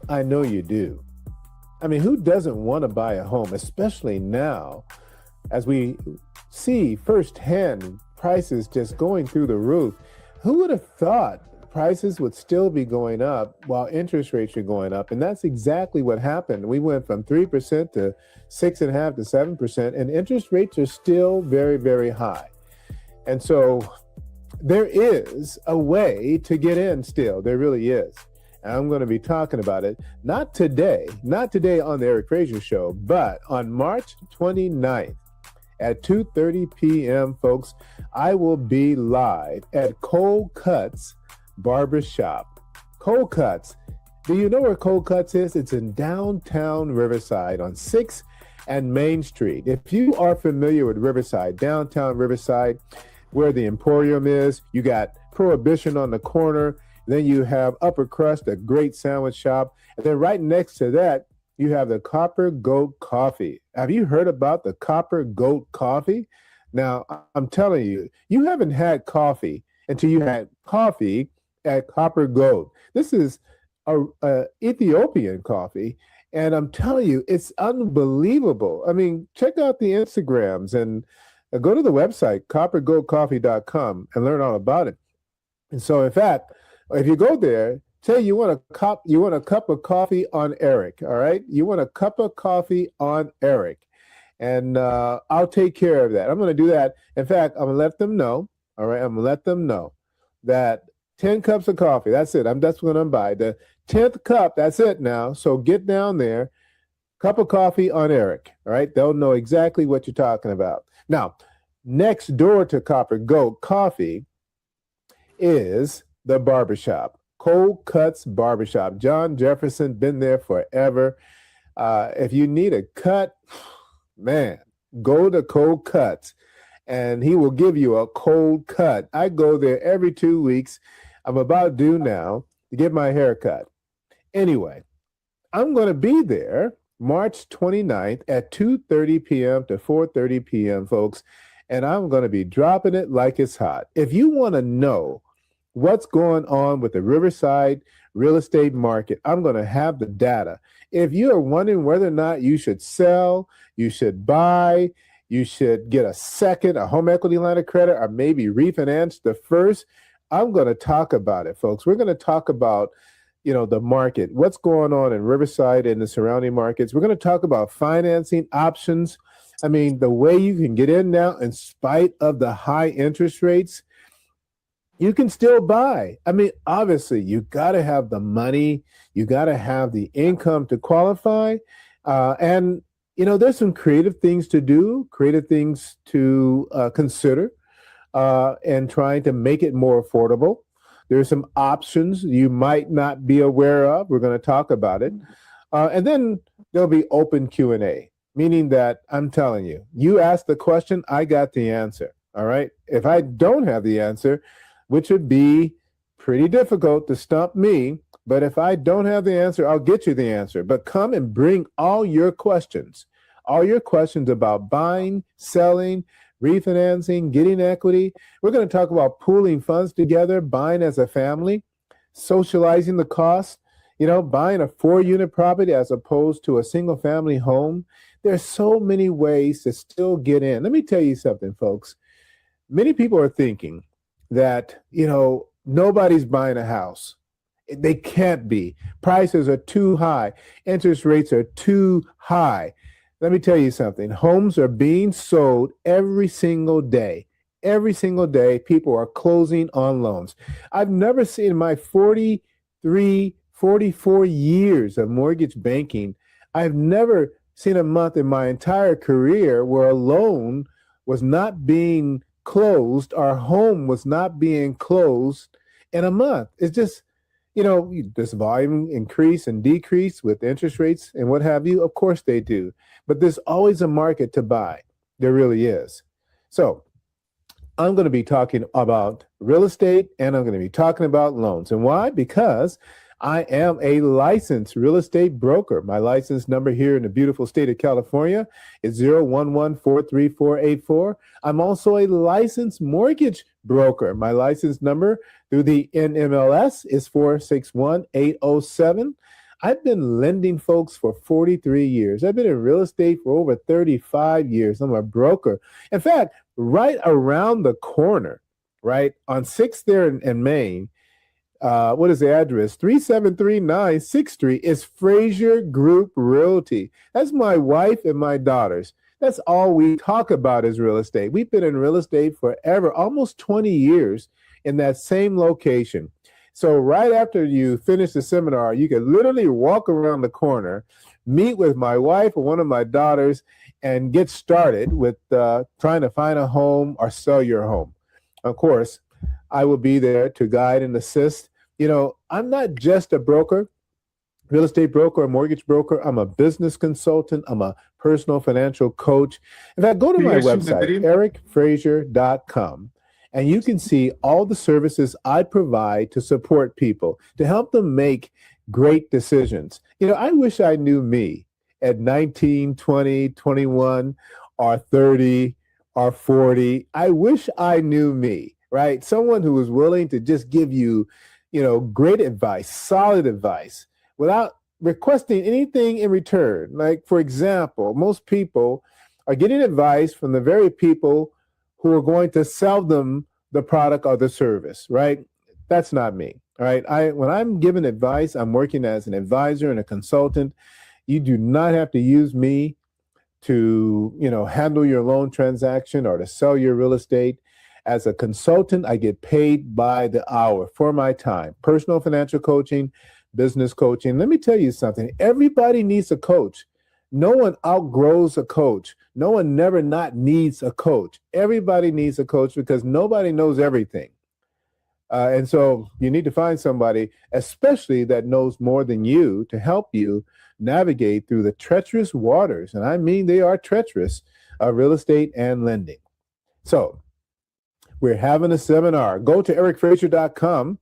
I know you do. I mean, who doesn't want to buy a home, especially now, as we see firsthand prices just going through the roof? Who would have thought prices would still be going up while interest rates are going up? And that's exactly what happened. We went from 3% to 6.5% to 7%, and interest rates are still very, very high. And so there is a way to get in still. There really is. And I'm going to be talking about it, not today on the Eric Frazier Show, but on March 29th at 2:30 p.m., folks, I will be live at Cutz Barbershop. Cutz. Do you know where Cutz is? It's in downtown Riverside on 6th and Main Street. If you are familiar with Riverside, downtown Riverside, where the Emporium is, you got Prohibition on the corner. Then you have Upper Crust, a great sandwich shop. And then right next to that, you have the Copper Goat Coffee. Have you heard about the Copper Goat Coffee? Now, I'm telling you, you haven't had coffee until you had coffee at Copper Goat. This is a Ethiopian coffee. And I'm telling you, it's unbelievable. I mean, check out the Instagrams and go to the website, coppergoatcoffee.com, and learn all about it. And so, in fact, if you go there, say you want a cup of coffee on Eric, all right? You want a cup of coffee on Eric, and I'll take care of that. I'm going to do that. In fact, I'm going to let them know, all right? I'm going to let them know that 10 cups of coffee, that's it. That's what I'm buy. The 10th cup, that's it now. So get down there, cup of coffee on Eric, all right? They'll know exactly what you're talking about. Now, next door to Copper Goat Coffee is the Barbershop, Cutz Barbershop. John Jefferson, been there forever. If you need a cut, man, go to Cutz, and he will give you a cold cut. I go there every 2 weeks. I'm about due now to get my hair cut. Anyway, I'm going to be there March 29th at 2:30 p.m. to 4:30 p.m., folks, and I'm going to be dropping it like it's hot. If you want to know what's going on with the Riverside real estate market, I'm going to have the data. If you are wondering whether or not you should sell, you should buy, you should get a home equity line of credit, or maybe refinance the first, I'm going to talk about it, folks. We're going to talk about, the market, what's going on in Riverside and the surrounding markets. We're going to talk about financing options. I mean, the way you can get in now, in spite of the high interest rates, you can still buy. I mean, obviously, you got to have the money. You got to have the income to qualify. And, there's some creative things to do, creative things to consider, and trying to make it more affordable. There's some options you might not be aware of. We're going to talk about it. And then there'll be open Q&A, meaning that I'm telling you, you ask the question, I got the answer. All right. If I don't have the answer, which would be pretty difficult to stump me, but if I don't have the answer, I'll get you the answer. But come and bring all your questions about buying, selling, refinancing, getting equity. We're going to talk about pooling funds together, buying as a family, socializing the cost, buying a 4-unit property as opposed to a single family home. There's so many ways to still get in. Let me tell you something, folks. Many people are thinking that, nobody's buying a house. They can't be. Prices are too high. Interest rates are too high. Let me tell you something. Homes are being sold every single day. Every single day, people are closing on loans. I've never seen in my 44 years of mortgage banking, I've never seen a month in my entire career where a loan was not being closed, our home was not being closed in a month. It's just, this volume increase and decrease with interest rates and what have you. Of course they do. But there's always a market to buy. There really is. So I'm going to be talking about real estate and I'm going to be talking about loans. And why? Because I am a licensed real estate broker. My license number here in the beautiful state of California is 011-43484. I'm also a licensed mortgage broker. My license number through the NMLS is 461807. I've been lending folks for 43 years. I've been in real estate for over 35 years. I'm a broker. In fact, right around the corner, right on 6th there in Maine, what is the address? 3739 6th Street is Frazier Group Realty. That's my wife and my daughters. That's all we talk about is real estate. We've been in real estate forever, almost 20 years in that same location. So right after you finish the seminar, you can literally walk around the corner, meet with my wife or one of my daughters, and get started with trying to find a home or sell your home. Of course, I will be there to guide and assist. You know, I'm not just a broker, real estate broker, a mortgage broker. I'm a business consultant. I'm a personal financial coach. In fact, go to my website, ericfrazier.com, and you can see all the services I provide to support people, to help them make great decisions. You know, I wish I knew me at 19, 20, 21, or 30, or 40. I wish I knew me, right? Someone who was willing to just give you, you know, great advice, solid advice, without requesting anything in return. Like, for example, most people are getting advice from the very people who are going to sell them the product or the service, right? That's not me, all right? When I'm giving advice, I'm working as an advisor and a consultant. You do not have to use me to, you know, handle your loan transaction or to sell your real estate. As a consultant, I get paid by the hour for my time. Personal financial coaching, business coaching. Let me tell you something. Everybody needs a coach. No one outgrows a coach. No one never not needs a coach. Everybody needs a coach because nobody knows everything. And so you need to find somebody, especially that knows more than you, to help you navigate through the treacherous waters, and I mean they are treacherous, of real estate and lending. So we're having a seminar. Go to ericfrazier.com,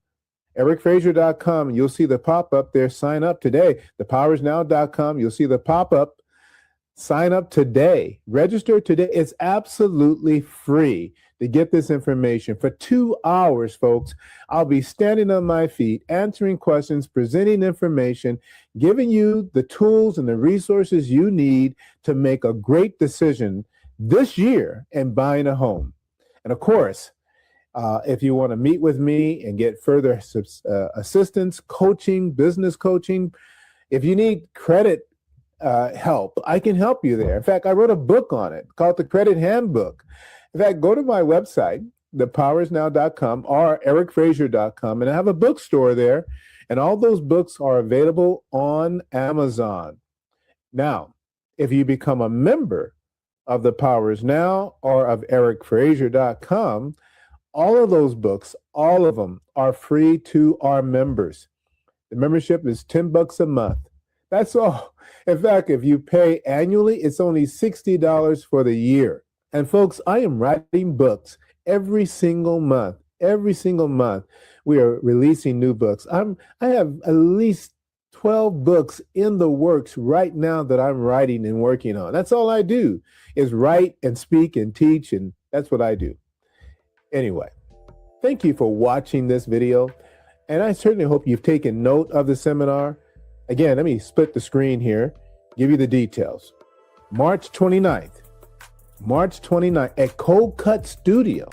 ericfrazier.com. You'll see the pop-up there. Sign up today. thepowersnow.com. You'll see the pop-up. Sign up today. Register today. It's absolutely free to get this information. For 2 hours, folks, I'll be standing on my feet, answering questions, presenting information, giving you the tools and the resources you need to make a great decision this year in buying a home. And of course, if you want to meet with me and get further assistance, coaching, business coaching, if you need credit help, I can help you there. In fact, I wrote a book on it called The Credit Handbook. In fact, go to my website, thepowersnow.com or ericfrazier.com, and I have a bookstore there, and all those books are available on Amazon. Now, if you become a member of The Powers Now or of ericfrazier.com, all of those books, all of them are free to our members. The membership is $10 a month. That's all. In fact, if you pay annually, it's only $60 for the year. And folks, I am writing books every single month. Every single month, we are releasing new books. I have at least 12 books in the works right now that I'm writing and working on. That's all I do is write and speak and teach, and that's what I do. Anyway, thank you for watching this video, and I certainly hope you've taken note of the seminar. Again, let me split the screen here, give you the details. March 29th at Cutz Studio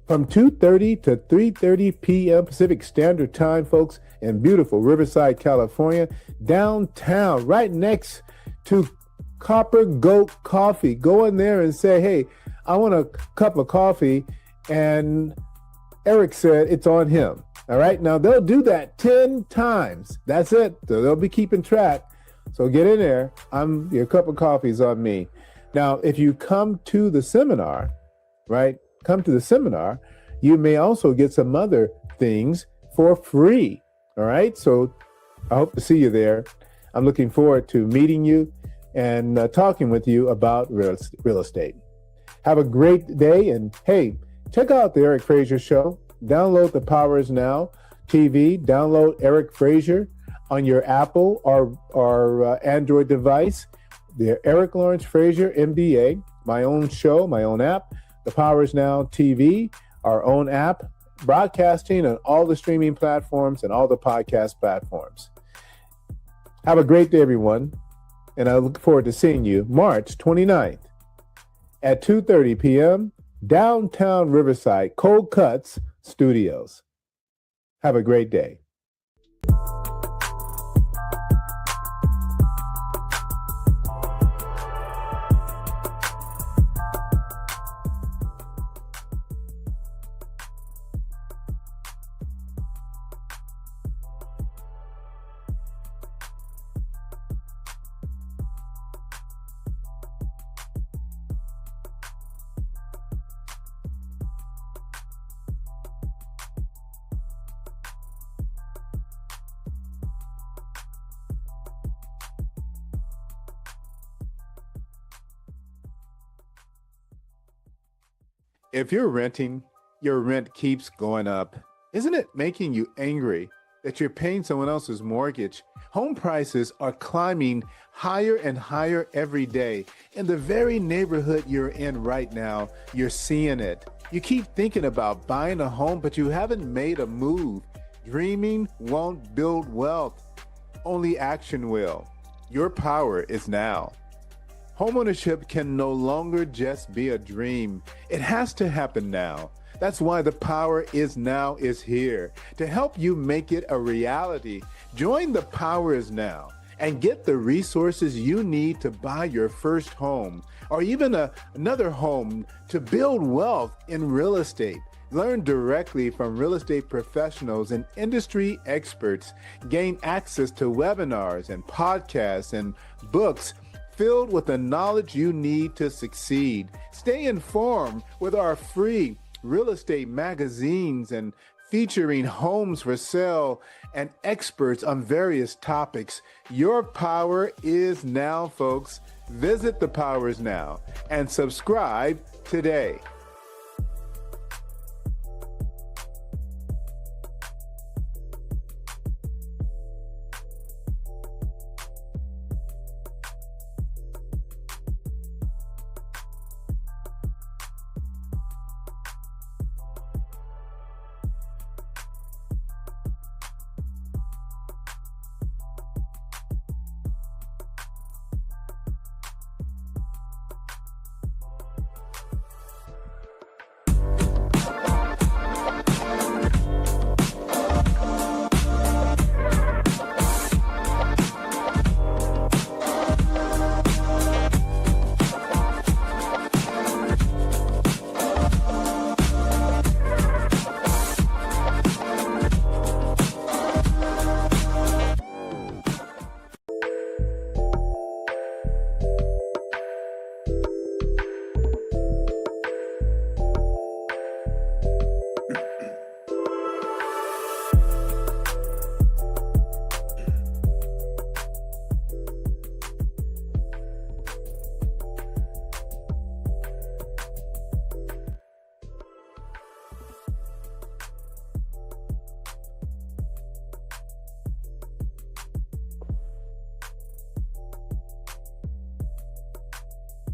from 2:30 to 3:30 p.m. Pacific Standard Time, folks, in beautiful Riverside, California, downtown, right next to Copper Goat Coffee. Go in there and say, hey, I want a cup of coffee, and Eric said it's on him. All right, now they'll do that 10 times. That's it. So they'll be keeping track. So get in there. Your cup of coffee is on me. Now, if you come to the seminar, right, you may also get some other things for free. All right, so I hope to see you there. I'm looking forward to meeting you and talking with you about real estate. Have a great day, and hey, check out the Eric Frazier Show. Download the Powers Now TV. Download Eric Frazier on your Apple or Android device. The Eric Lawrence Frazier MBA, my own show, my own app. The Powers Now TV, our own app, broadcasting on all the streaming platforms and all the podcast platforms. Have a great day, everyone. And I look forward to seeing you March 29th at 2:30 p.m. downtown Riverside, Cutz Studios. Have a great day. If you're renting, your rent keeps going up. Isn't it making you angry that you're paying someone else's mortgage? Home prices are climbing higher and higher every day. In the very neighborhood you're in right now, you're seeing it. You keep thinking about buying a home, but you haven't made a move. Dreaming won't build wealth. Only action will. Your power is now. Homeownership can no longer just be a dream. It has to happen now. That's why the Power Is Now is here to help you make it a reality. Join the Power Is Now and get the resources you need to buy your first home or even another home to build wealth in real estate. Learn directly from real estate professionals and industry experts. Gain access to webinars and podcasts and books filled with the knowledge you need to succeed. Stay informed with our free real estate magazines and featuring homes for sale and experts on various topics. Your power is now, folks. Visit the Powers Now and subscribe today.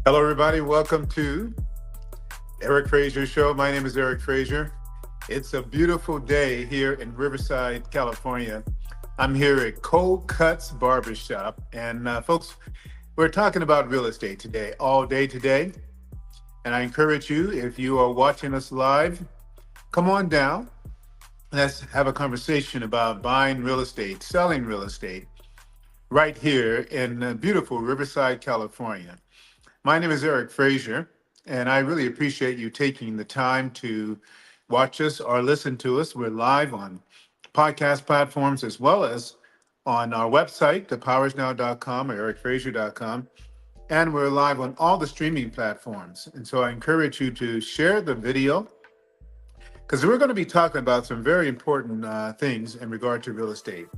Hello, everybody. Welcome to Eric Frazier Show. My name is Eric Frazier. It's a beautiful day here in Riverside, California. I'm here at Cutz Barbershop. And folks, we're talking about real estate today, all day today. And I encourage you, if you are watching us live, come on down. Let's have a conversation about buying real estate, selling real estate right here in beautiful Riverside, California. My name is Eric Frazier, and I really appreciate you taking the time to watch us or listen to us. We're live on podcast platforms as well as on our website, thepowersnow.com or ericfrazier.com. And we're live on all the streaming platforms. And so I encourage you to share the video because we're going to be talking about some very important things in regard to real estate.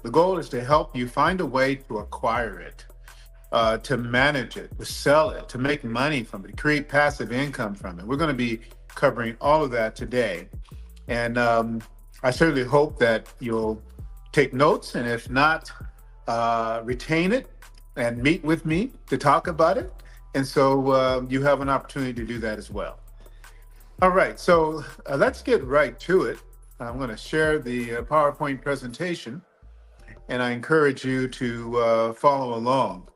The goal is to help you find a way to acquire it. To manage it, to sell it, to make money from it, create passive income from it. We're going to be covering all of that today. And I certainly hope that you'll take notes, and if not, retain it and meet with me to talk about it. And so you have an opportunity to do that as well. All right, so let's get right to it. I'm going to share the PowerPoint presentation. and I encourage you to follow along.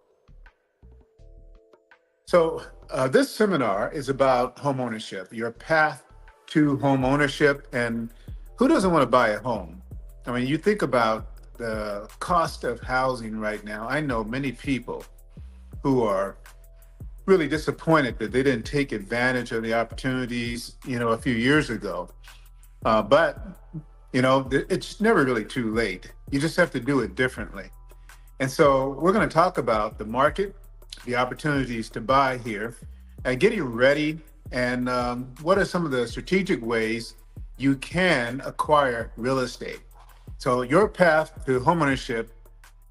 So, this seminar is about homeownership, your path to homeownership, and who doesn't want to buy a home? I mean, you think about the cost of housing right now. I know many people who are really disappointed that they didn't take advantage of the opportunities, a few years ago. But it's never really too late. You just have to do it differently. And so we're going to talk about the market, the opportunities to buy here, and getting ready, and what are some of the strategic ways you can acquire real estate. So your path to homeownership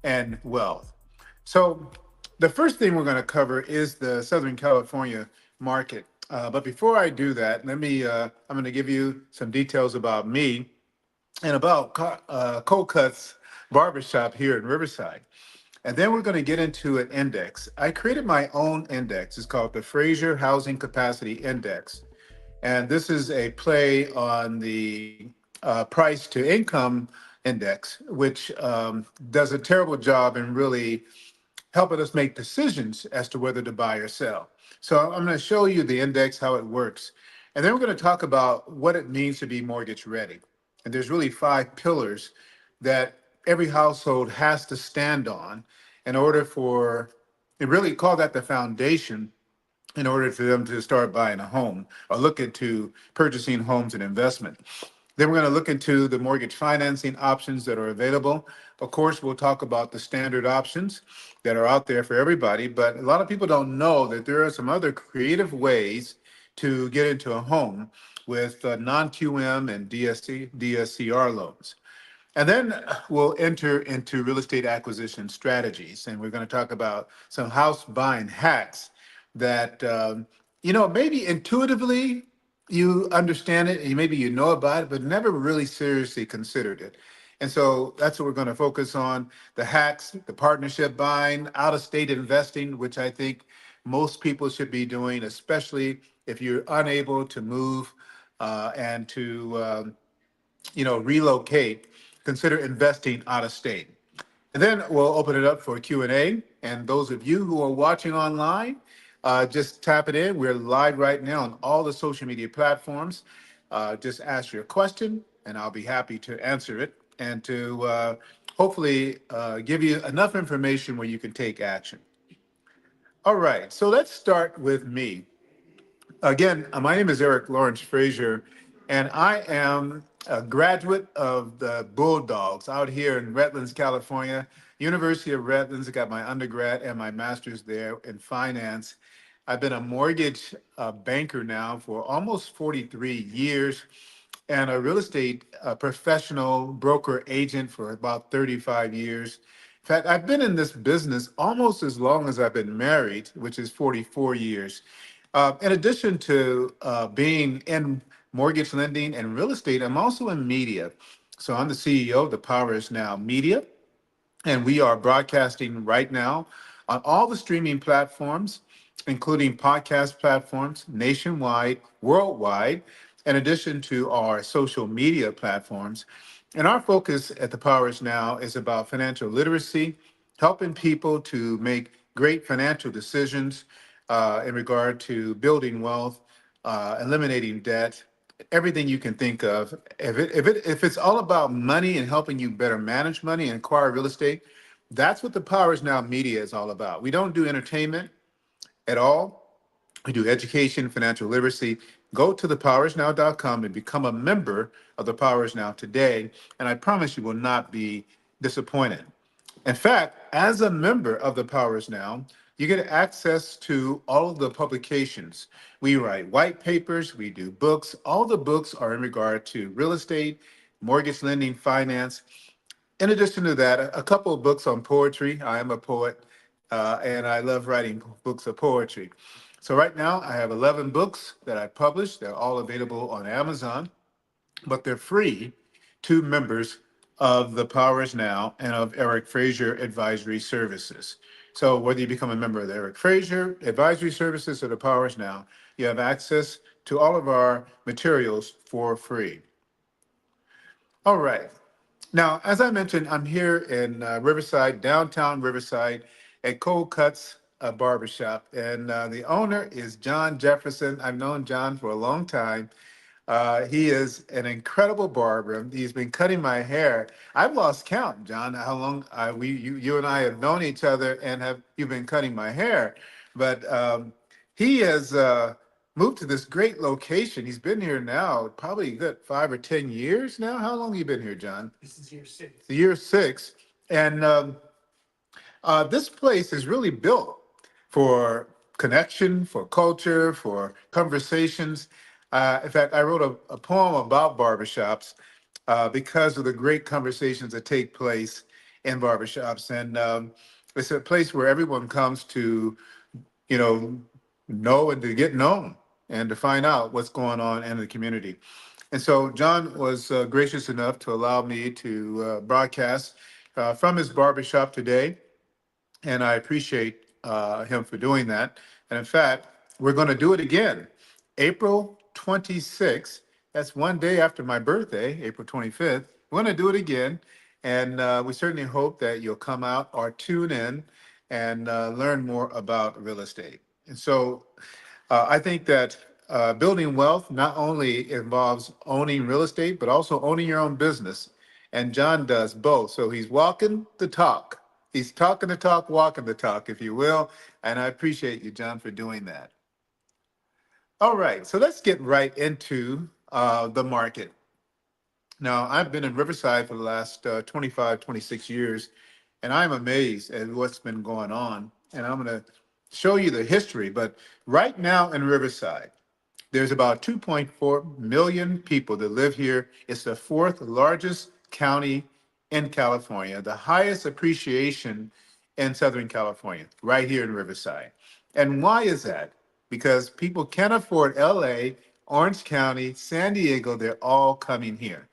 and wealth. So the first thing we're going to cover is the Southern California market. But before I do that, I'm going to give you some details about me and about Cutz Barbershop here in Riverside. And then we're going to get into an index. I created my own index. It's called the Frazier Housing Capacity Index. And this is a play on the price to income index, which does a terrible job in really helping us make decisions as to whether to buy or sell. So I'm going to show you the index, how it works. And then we're going to talk about what it means to be mortgage ready. And there's really 5 pillars that every household has to stand on in order for, they really call that the foundation in order for them to start buying a home or look into purchasing homes and investment. Then we're going to look into the mortgage financing options that are available. Of course, we'll talk about the standard options that are out there for everybody, but a lot of people don't know that there are some other creative ways to get into a home with non-QM and DSCR loans. And then we'll enter into real estate acquisition strategies, and we're going to talk about some house buying hacks that, maybe intuitively you understand it and maybe you know about it, but never really seriously considered it. And so that's what we're going to focus on, the hacks, the partnership buying, out of state investing, which I think most people should be doing, especially if you're unable to move and to relocate, consider investing out of state. And then we'll open it up for Q&A. And those of you who are watching online, just tap it in. We're live right now on all the social media platforms. Just ask your question, and I'll be happy to answer it and to hopefully give you enough information where you can take action. All right, so let's start with me. Again, my name is Lawrence Frazier, and I am a graduate of the Bulldogs out here in Redlands, California, University of Redlands. I got my undergrad and my master's there in finance. I've been a mortgage banker now for almost 43 years and a real estate professional broker agent for about 35 years. In fact, I've been in this business almost as long as I've been married, which is 44 years. In addition to being in mortgage lending and real estate, I'm also in media. So I'm the CEO of The Power Is Now Media, and we are broadcasting right now on all the streaming platforms, including podcast platforms nationwide, worldwide, in addition to our social media platforms. And our focus at The Power Is Now is about financial literacy, helping people to make great financial decisions in regard to building wealth, eliminating debt, everything you can think of. If it's all about money and helping you better manage money and acquire real estate, that's what The Power Is Now Media is all about. We don't do entertainment at all. We do education, financial literacy. Go to thepowerisnow.com and become a member of The Power Is Now today, and I promise you will not be disappointed. In fact, as a member of The Power Is Now, you get access to all of the publications. We write white papers, we do books. All the books are in regard to real estate, mortgage lending, finance. In addition to that, a couple of books on poetry. I am a poet, and I love writing books of poetry. So right now, I have 11 books that I published. They're all available on Amazon, but they're free to members of The Power Is Now and of Eric Frazier Advisory Services. So whether you become a member of the Eric Frazier Advisory Services or The Power Is Now, you have access to all of our materials for free. All right. Now, as I mentioned, I'm here in Riverside, downtown Riverside, at Cutz Barbershop, and the owner is John Jefferson. I've known John for a long time. He is an incredible barber. He's been cutting my hair. I've lost count, John, how long you and I have known each other, and have you've been cutting my hair. But he has moved to this great location. He's been here now probably good 5 or 10 years now. How long have you been here, John? This is year six. And this place is really built for connection, for culture, for conversations. In fact, I wrote a poem about barbershops because of the great conversations that take place in barbershops. And it's a place where everyone comes to, you know and to get known and to find out what's going on in the community. And so John was gracious enough to allow me to broadcast from his barbershop today, and I appreciate him for doing that. And in fact, we're going to do it again, April 26th. That's one day after my birthday, April 25th. We're going to do it again, and we certainly hope that you'll come out or tune in and learn more about real estate. And so I think that building wealth not only involves owning real estate, but also owning your own business. And John does both. So he's walking the talk. He's talking the talk, walking the talk, if you will. And I appreciate you, John, for doing that. All right, so let's get right into the market. Now, I've been in Riverside for the last 25, 26 years, and I'm amazed at what's been going on. And I'm going to show you the history. But right now in Riverside, there's about 2.4 million people that live here. It's the fourth largest county in California, the highest appreciation in Southern California, right here in Riverside. And why is that? Because people can't afford LA, Orange County, San Diego, they're all coming here.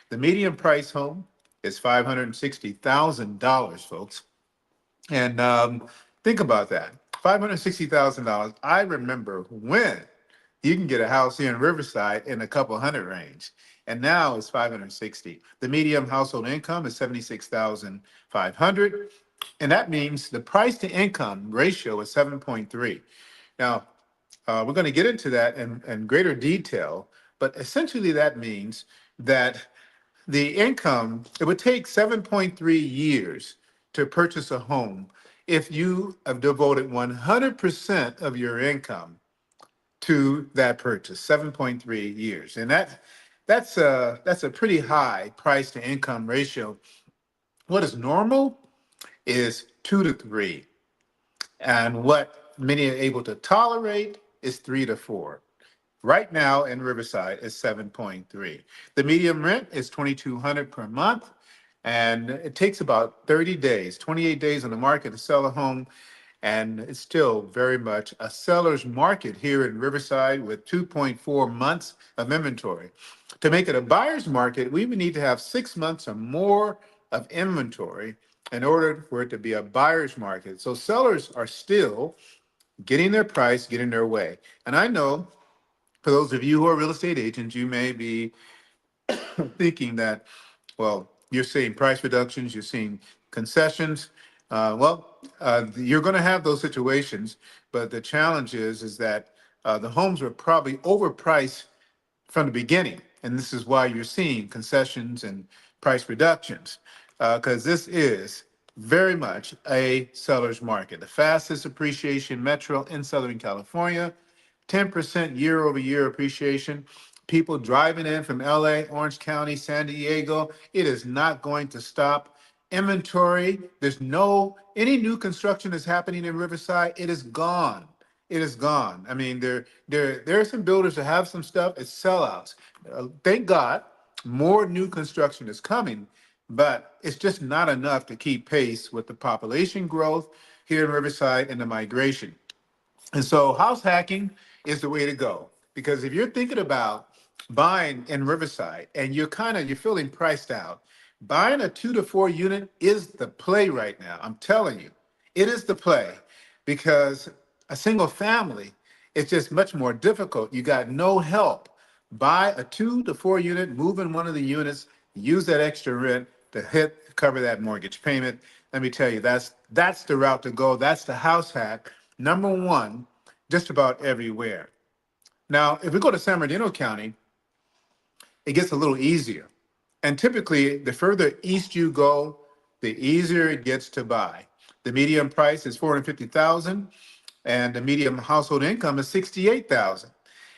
The median price home is $560,000, folks. And think about that, $560,000. I remember when you can get a house here in Riverside in a couple hundred range, and now it's 560. The median household income is 76,500, and that means the price to income ratio is 7.3. Now, we're going to get into that in greater detail, but essentially that means that the income, it would take 7.3 years to purchase a home if you have devoted 100% of your income to that purchase, 7.3 years. And that's a pretty high price to income ratio. What is normal is 2 to 3. And what many are able to tolerate is 3 to 4. Right now in Riverside is 7.3. The median rent is $2,200 per month, and it takes about 30 days, 28 days on the market to sell a home. And it's still very much a seller's market here in Riverside with 2.4 months of inventory. To make it a buyer's market, we would need to have 6 months or more of inventory in order for it to be a buyer's market. So sellers are still getting their price, getting their way. And I know for those of you who are real estate agents, you may be thinking that, well, you're seeing price reductions, you're seeing concessions. You're going to have those situations, but the challenge is that the homes were probably overpriced from the beginning, and this is why you're seeing concessions and price reductions, because this is very much a seller's market. The fastest appreciation metro in Southern California, 10% year over year appreciation. People driving in from LA, Orange County, San Diego, it is not going to stop. Inventory, there's any new construction that's happening in Riverside, it is gone. It is gone. I mean, there are some builders that have some stuff, it's sellouts. Thank God, more new construction is coming, but it's just not enough to keep pace with the population growth here in Riverside and the migration. And so house hacking is the way to go. Because if you're thinking about buying in Riverside and you're feeling priced out, buying a 2 to 4 unit is the play right now. I'm telling you, it is the play, because a single family, it's just much more difficult. You got no help. Buy a 2 to 4 unit, move in one of the units, use that extra rent, to hit cover that mortgage payment. Let me tell you, that's the route to go. That's the house hack number one, just about everywhere. Now, if we go to San Bernardino County, it gets a little easier. And typically, the further east you go, the easier it gets to buy. The median price is 450,000, and the median household income is 68,000.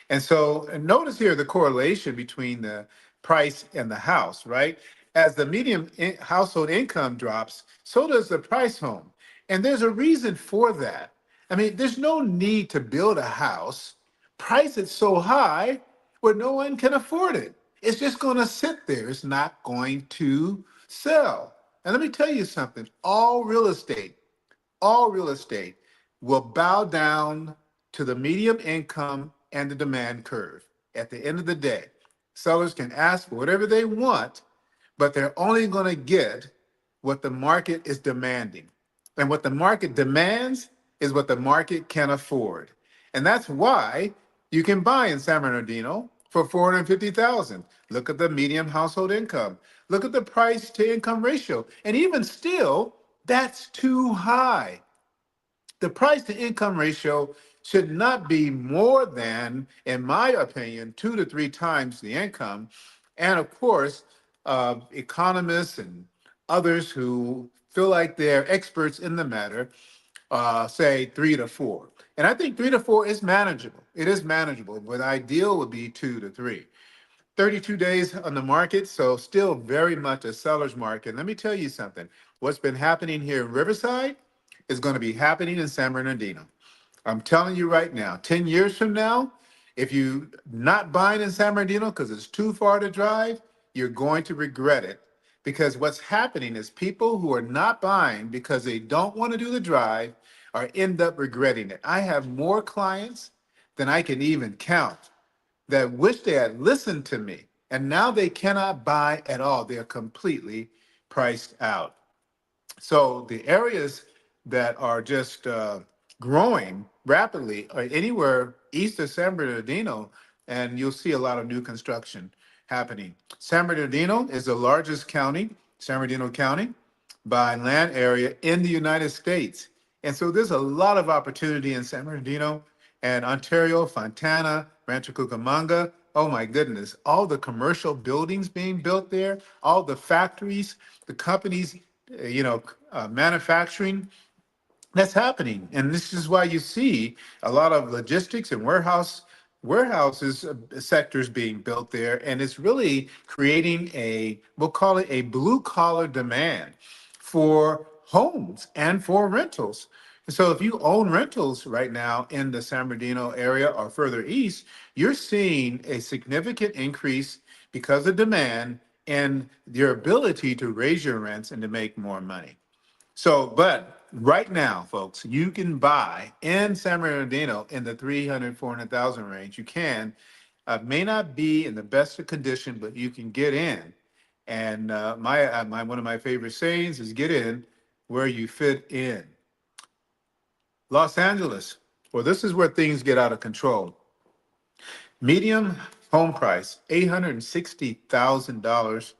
And so and notice here the correlation between the price and the house, right? As the household income drops, so does the price home. And there's a reason for that. I mean, there's no need to build a house, price it so high where no one can afford it. It's just going to sit there. It's not going to sell. And let me tell you something, all real estate will bow down to the median income and the demand curve. At the end of the day, sellers can ask for whatever they want, but they're only going to get what the market is demanding. And what the market demands is what the market can afford. And that's why you can buy in San Bernardino for 450,000. Look at the median household income. Look at the price to income ratio. And even still, that's too high. The price to income ratio should not be more than, in my opinion, 2 to 3 times the income. And of course, economists and others who feel like they're experts in the matter say 3 to 4. And I think 3 to 4 is manageable. It is manageable, but ideal would be 2 to 3. 32 days on the market, so still very much a seller's market. Let me tell you something. What's been happening here in Riverside is going to be happening in San Bernardino. I'm telling you right now, 10 years from now, if you're not buying in San Bernardino because it's too far to drive, you're going to regret it. Because what's happening is people who are not buying because they don't want to do the drive are end up regretting it. I have more clients than I can even count that wish they had listened to me, and now they cannot buy at all. They're completely priced out. So the areas that are just growing rapidly are anywhere east of San Bernardino, and you'll see a lot of new construction happening. San Bernardino is the largest county, San Bernardino County, by land area in the United States. And so there's a lot of opportunity in San Bernardino and Ontario, Fontana, Rancho Cucamonga. Oh my goodness, all the commercial buildings being built there, all the factories, the companies, manufacturing, that's happening. And this is why you see a lot of logistics and warehouses sectors being built there. And it's really creating we'll call it a blue collar demand for homes and for rentals. So if you own rentals right now in the San Bernardino area or further east, you're seeing a significant increase because of demand and your ability to raise your rents and to make more money. So, but right now, folks, you can buy in San Bernardino in the 300, 400,000 range. You can. May not be in the best of condition, but you can get in. And my one of my favorite sayings is get in where you fit in. Los Angeles. Well, this is where things get out of control. Medium home price, $860,000.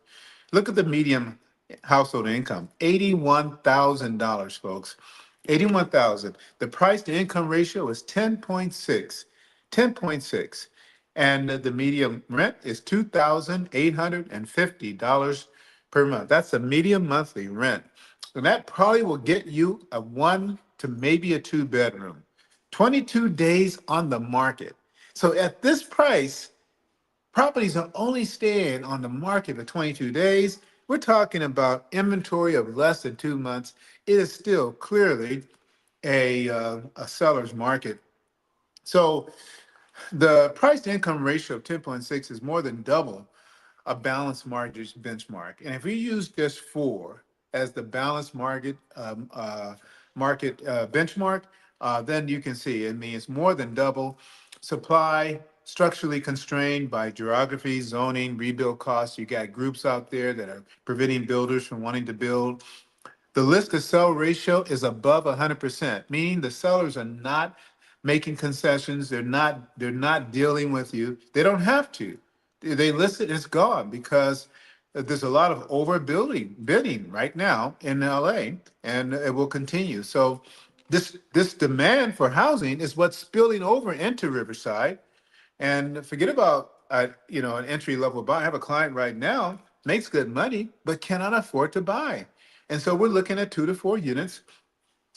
Look at the median household income, $81,000, folks. 81,000. The price to income ratio is 10.6. 10.6. And the median rent is $2,850 per month. That's the median monthly rent. And that probably will get you a 1 to maybe a 2 bedroom. 22 days on the market. So at this price, properties are only staying on the market for 22 days. We're talking about inventory of less than 2 months. It is still clearly a seller's market. So the price to income ratio of 10.6 is more than double a balanced mortgage benchmark. And if we use just 4 as the balanced market benchmark, then you can see it means more than double. Supply structurally constrained by geography, zoning, rebuild costs. You got groups out there that are preventing builders from wanting to build. The list to sell ratio is above 100%, meaning the sellers are not making concessions. They're not dealing with you. They don't have to. They list it, it's gone because there's a lot of overbuilding bidding right now in LA, and it will continue. So this demand for housing is what's spilling over into Riverside. And forget about an entry level buy. I have a client right now, makes good money, but cannot afford to buy. And so we're looking at 2 to 4 units,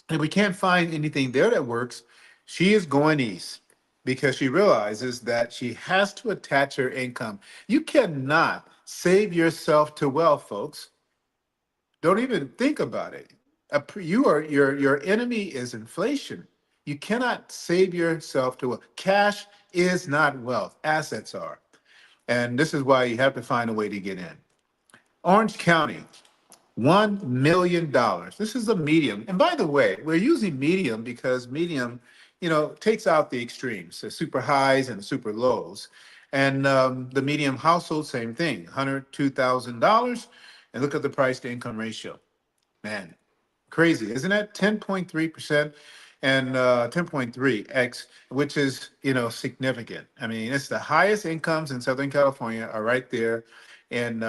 and if we can't find anything there that works, she is going east because she realizes that she has to attach her income. You cannot save yourself to wealth, folks. Don't even think about it. You are your enemy is inflation. You cannot save yourself to wealth. Cash is not wealth. Assets are. And this is why you have to find a way to get in. Orange County, $1 million. This is a medium. And by the way, we're using medium because medium, takes out the extremes, the super highs and the super lows. And the medium household, same thing, $102,000. And look at the price to income ratio. Man, crazy, isn't it? 10.3% and 10.3x, which is, significant. I mean, it's the highest incomes in Southern California are right there in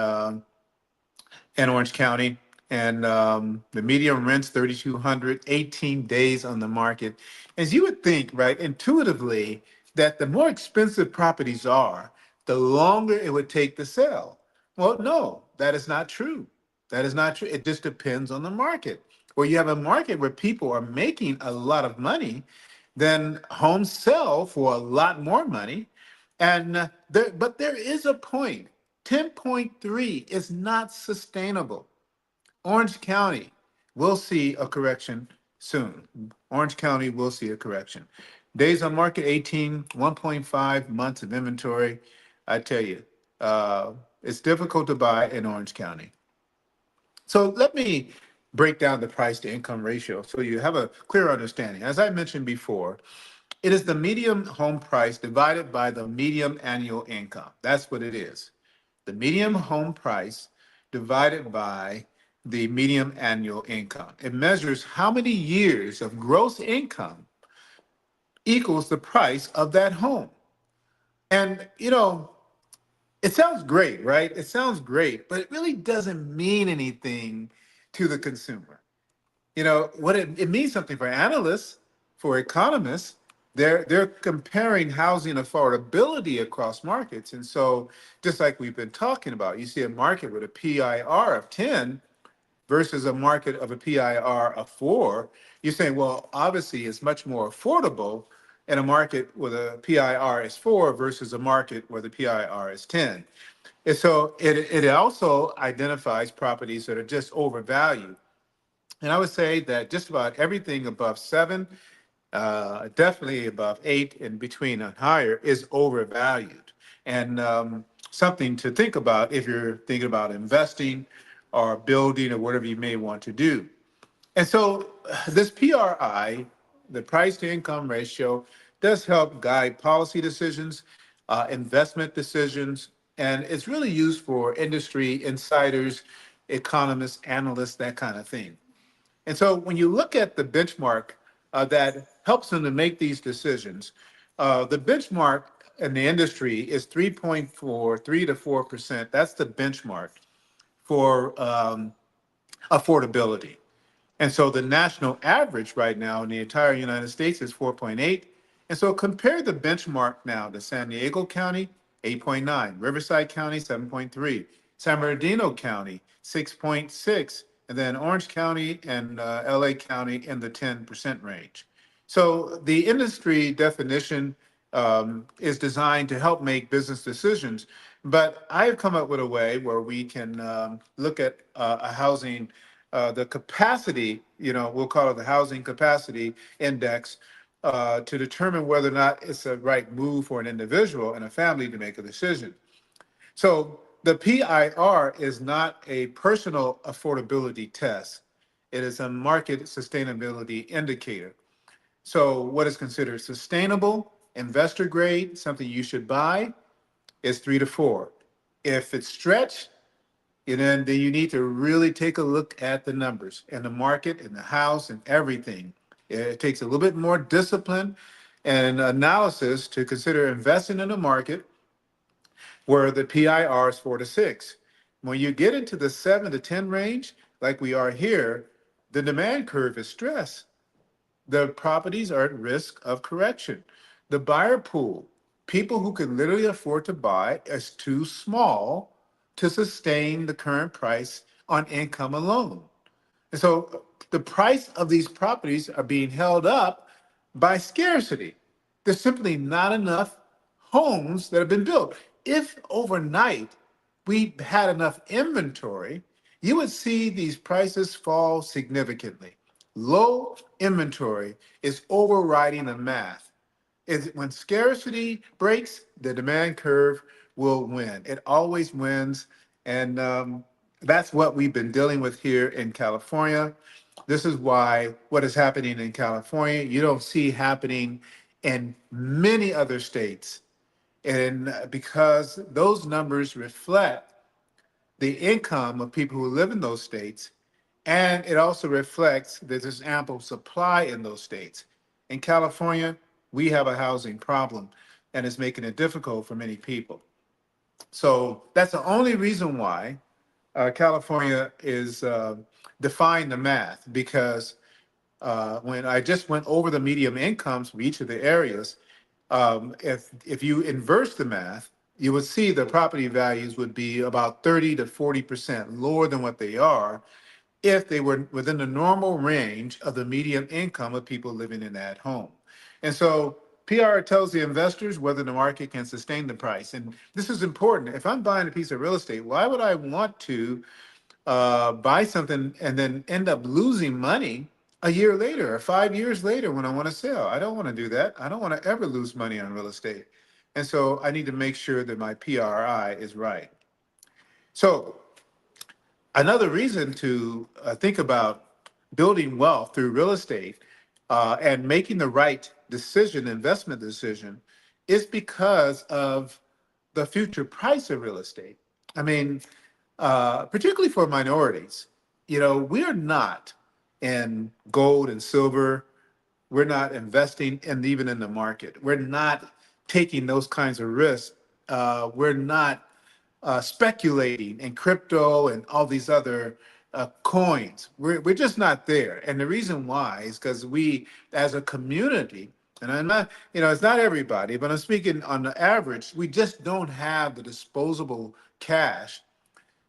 Orange County. And the median rent's 3,200, 18 days on the market. As you would think, right, intuitively, that the more expensive properties are, the longer it would take to sell. Well, no, that is not true. That is not true. It just depends on the market. Where you have a market where people are making a lot of money, then homes sell for a lot more money. And but there is a point. 10.3 is not sustainable. Orange County will see a correction soon. Orange County will see a correction. Days on market 18, 1.5 months of inventory. I tell you, it's difficult to buy in Orange County. So let me break down the price to income ratio so you have a clear understanding. As I mentioned before, it is the median home price divided by the median annual income. That's what it is. The median home price divided by the median annual income. It measures how many years of gross income equals the price of that home. And, it sounds great, right? It sounds great, but it really doesn't mean anything to the consumer. What it means something for analysts, for economists. They're comparing housing affordability across markets. And so just like we've been talking about, you see a market with a PIR of 10 versus a market of a PIR of 4. You're saying, well, obviously it's much more affordable in a market with a PIR is 4 versus a market where the PIR is 10. And so it also identifies properties that are just overvalued. And I would say that just about everything above 7, definitely above 8 and between and higher is overvalued. And something to think about if you're thinking about investing or building or whatever you may want to do. And so this PRI, the price to income ratio, does help guide policy decisions, investment decisions, and it's really used for industry insiders, economists, analysts, that kind of thing. And so when you look at the benchmark that helps them to make these decisions, the benchmark in the industry is 3.4, 3 to 4%. That's the benchmark for affordability. And so the national average right now in the entire United States is 4.8. And so compare the benchmark now to San Diego County, 8.9, Riverside County, 7.3, San Bernardino County, 6.6, and then Orange County and LA County in the 10% range. So the industry definition is designed to help make business decisions. But I have come up with a way where we can look at a housing, the capacity, we'll call it the housing capacity index, to determine whether or not it's a right move for an individual and a family to make a decision. So the PIR is not a personal affordability test. It is a market sustainability indicator. So what is considered sustainable, investor grade, something you should buy, is 3 to 4. If it's stretched, then you need to really take a look at the numbers and the market and the house and everything. It takes a little bit more discipline and analysis to consider investing in a market where the PIR is 4 to 6. When you get into the 7 to 10 range, like we are here, the demand curve is stressed. The properties are at risk of correction. The buyer pool, people who can literally afford to buy, is too small to sustain the current price on income alone. And so the price of these properties are being held up by scarcity. There's simply not enough homes that have been built. If overnight we had enough inventory, you would see these prices fall significantly. Low inventory is overriding the math. Is when scarcity breaks, the demand curve will win. It always wins. And that's what we've been dealing with here in California. This is why what is happening in California, you don't see happening in many other states. And because those numbers reflect the income of people who live in those states, and it also reflects that there's ample supply in those states. In California, we have a housing problem, and it's making it difficult for many people. So that's the only reason why California is defying the math, because when I just went over the medium incomes for each of the areas, if you inverse the math, you would see the property values would be about 30 to 40% lower than what they are if they were within the normal range of the median income of people living in that home. And so PR tells the investors whether the market can sustain the price. And this is important. If I'm buying a piece of real estate, why would I want to buy something and then end up losing money a year later or 5 years later when I want to sell? I don't want to do that. I don't want to ever lose money on real estate. And so I need to make sure that my PRI is right. So another reason to think about building wealth through real estate and making the right decision, investment decision, is because of the future price of real estate. I mean, particularly for minorities, we're not in gold and silver. We're not investing in even in the market. We're not taking those kinds of risks. We're not speculating in crypto and all these other coins. We're just not there. And the reason why is because we, as a community, and I'm not, it's not everybody, but I'm speaking on the average, we just don't have the disposable cash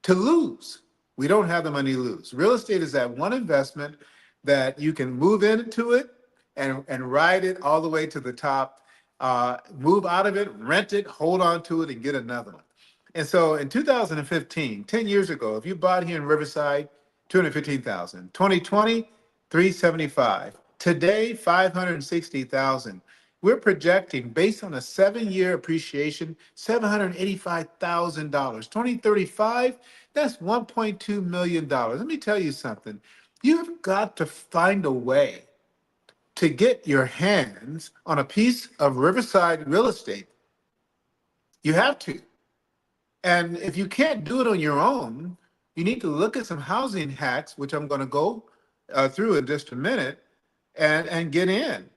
to lose. We don't have the money to lose. Real estate is that one investment that you can move into it and ride it all the way to the top, move out of it, rent it, hold on to it, and get another one. And so in 2015, 10 years ago, if you bought here in Riverside, 215,000. 2020, 375. Today, 560,000. We're projecting, based on a 7-year appreciation, $785,000. 2035, that's $1.2 million. Let me tell you something. You've got to find a way to get your hands on a piece of Riverside real estate. You have to. And if you can't do it on your own, you need to look at some housing hacks, which I'm going to go through in just a minute, and get in.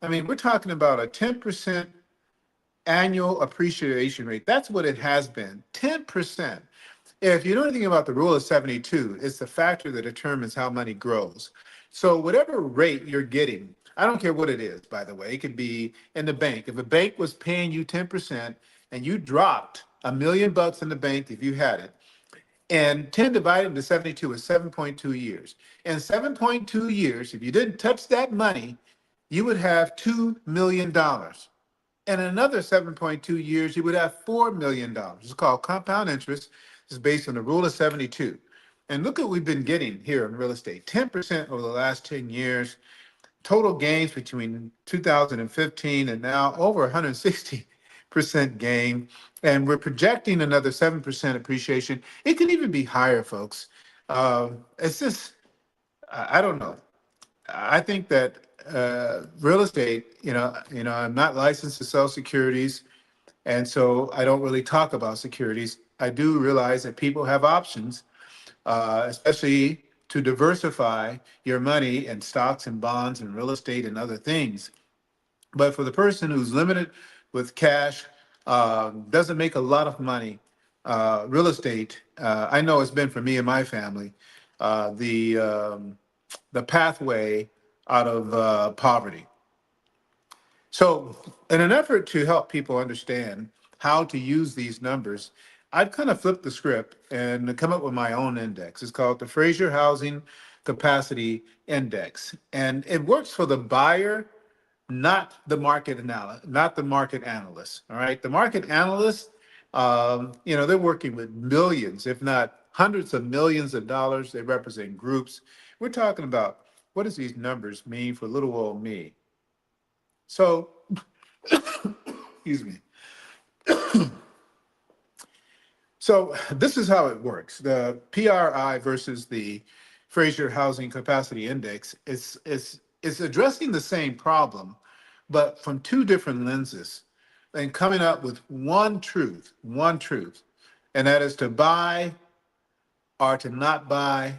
I mean, we're talking about a 10% annual appreciation rate. That's what it has been, 10%. If you know anything about the rule of 72, it's the factor that determines how money grows. So whatever rate you're getting, I don't care what it is, by the way, it could be in the bank. If a bank was paying you 10% and you dropped $1 million in the bank if you had it, and 10 divided into 72 is 7.2 years. In 7.2 years, if you didn't touch that money, you would have $2 million. And in another 7.2 years, you would have $4 million. It's called compound interest. It's based on the rule of 72. And look at what we've been getting here in real estate, 10% over the last 10 years. Total gains between 2015 and now, over 160% gain. And we're projecting another 7% appreciation. It could even be higher, folks. It's just, I don't know. I think that real estate, I'm not licensed to sell securities, and so I don't really talk about securities. I do realize that people have options, especially to diversify your money in stocks and bonds and real estate and other things. But for the person who's limited with cash, doesn't make a lot of money, real estate, I know it's been for me and my family, uh, the um, the pathway out of poverty. So, in an effort to help people understand how to use these numbers, I've kind of flipped the script and come up with my own index. It's called the Frazier Housing Capacity Index, and it works for the buyer, not the market analyst, not the market analyst. All right, the market analysts, they're working with millions, if not hundreds of millions of dollars. They represent groups. We're talking about what does these numbers mean for little old me? So, excuse me. So this is how it works. The PRI versus the Fraser Housing Capacity Index is addressing the same problem, but from two different lenses and coming up with one truth, and that is to buy or to not buy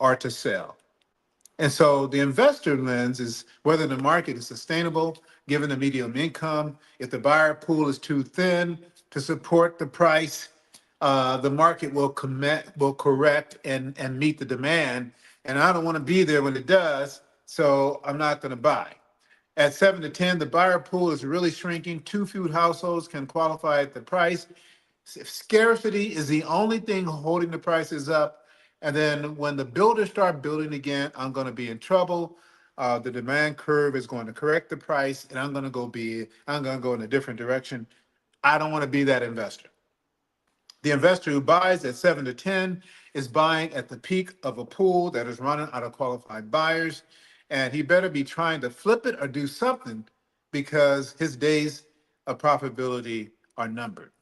or to sell. And so the investor lens is whether the market is sustainable given the medium income. If the buyer pool is too thin to support the price, the market will correct and meet the demand. And I don't want to be there when it does, so I'm not going to buy. At 7 to 10, the buyer pool is really shrinking. Too few households can qualify at the price. Scarcity is the only thing holding the prices up. And then when the builders start building again, I'm going to be in trouble. The demand curve is going to correct the price, and I'm going to go in a different direction. I don't want to be that investor. The investor who buys at 7 to 10 is buying at the peak of a pool that is running out of qualified buyers, and he better be trying to flip it or do something because his days of profitability are numbered.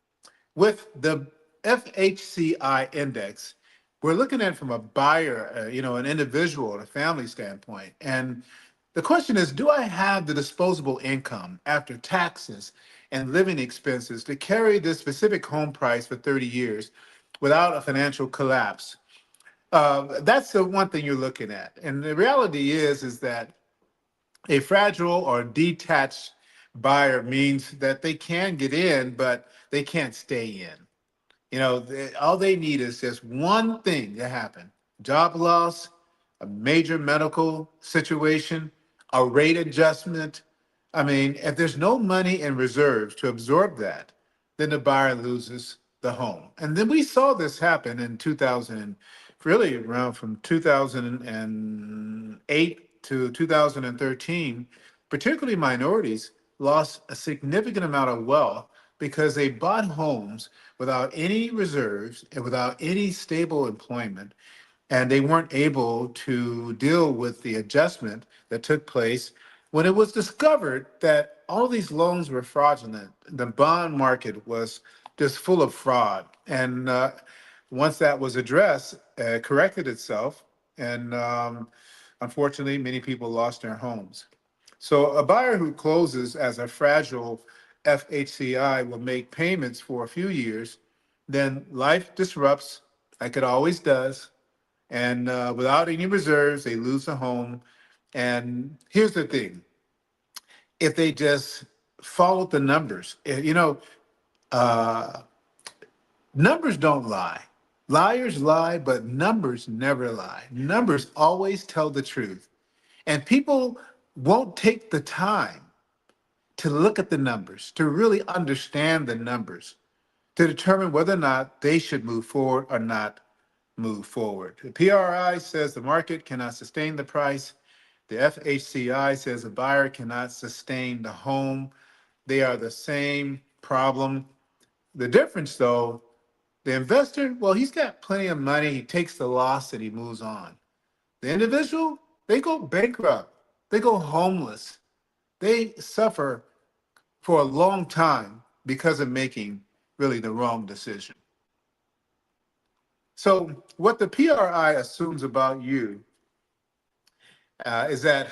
With the FHCI index, we're looking at it from a buyer, an individual, a family standpoint. And the question is, do I have the disposable income after taxes and living expenses to carry this specific home price for 30 years without a financial collapse? That's the one thing you're looking at. And the reality is that a fragile or detached buyer means that they can get in, but they can't stay in. All they need is just one thing to happen: job loss, a major medical situation, a rate adjustment. I mean, if there's no money in reserves to absorb that, then the buyer loses the home. And then we saw this happen in 2000, really around from 2008 to 2013, particularly minorities lost a significant amount of wealth because they bought homes without any reserves and without any stable employment. And they weren't able to deal with the adjustment that took place when it was discovered that all these loans were fraudulent. The bond market was just full of fraud. And once that was addressed, corrected itself. And unfortunately, many people lost their homes. So a buyer who closes as a fragile FHCI will make payments for a few years, then life disrupts like it always does. And without any reserves, they lose a home. And here's the thing: if they just followed the numbers, uh, numbers don't lie. Liars lie, but numbers never lie. Numbers always tell the truth. And people won't take the time to look at the numbers, to really understand the numbers, to determine whether or not they should move forward or not move forward. The PRI says the market cannot sustain the price. The FHCI says the buyer cannot sustain the home. They are the same problem. The difference, though, the investor, well, he's got plenty of money. He takes the loss and he moves on. The individual, they go bankrupt. They go homeless. They suffer for a long time because of making really the wrong decision. So what the PRI assumes about you is that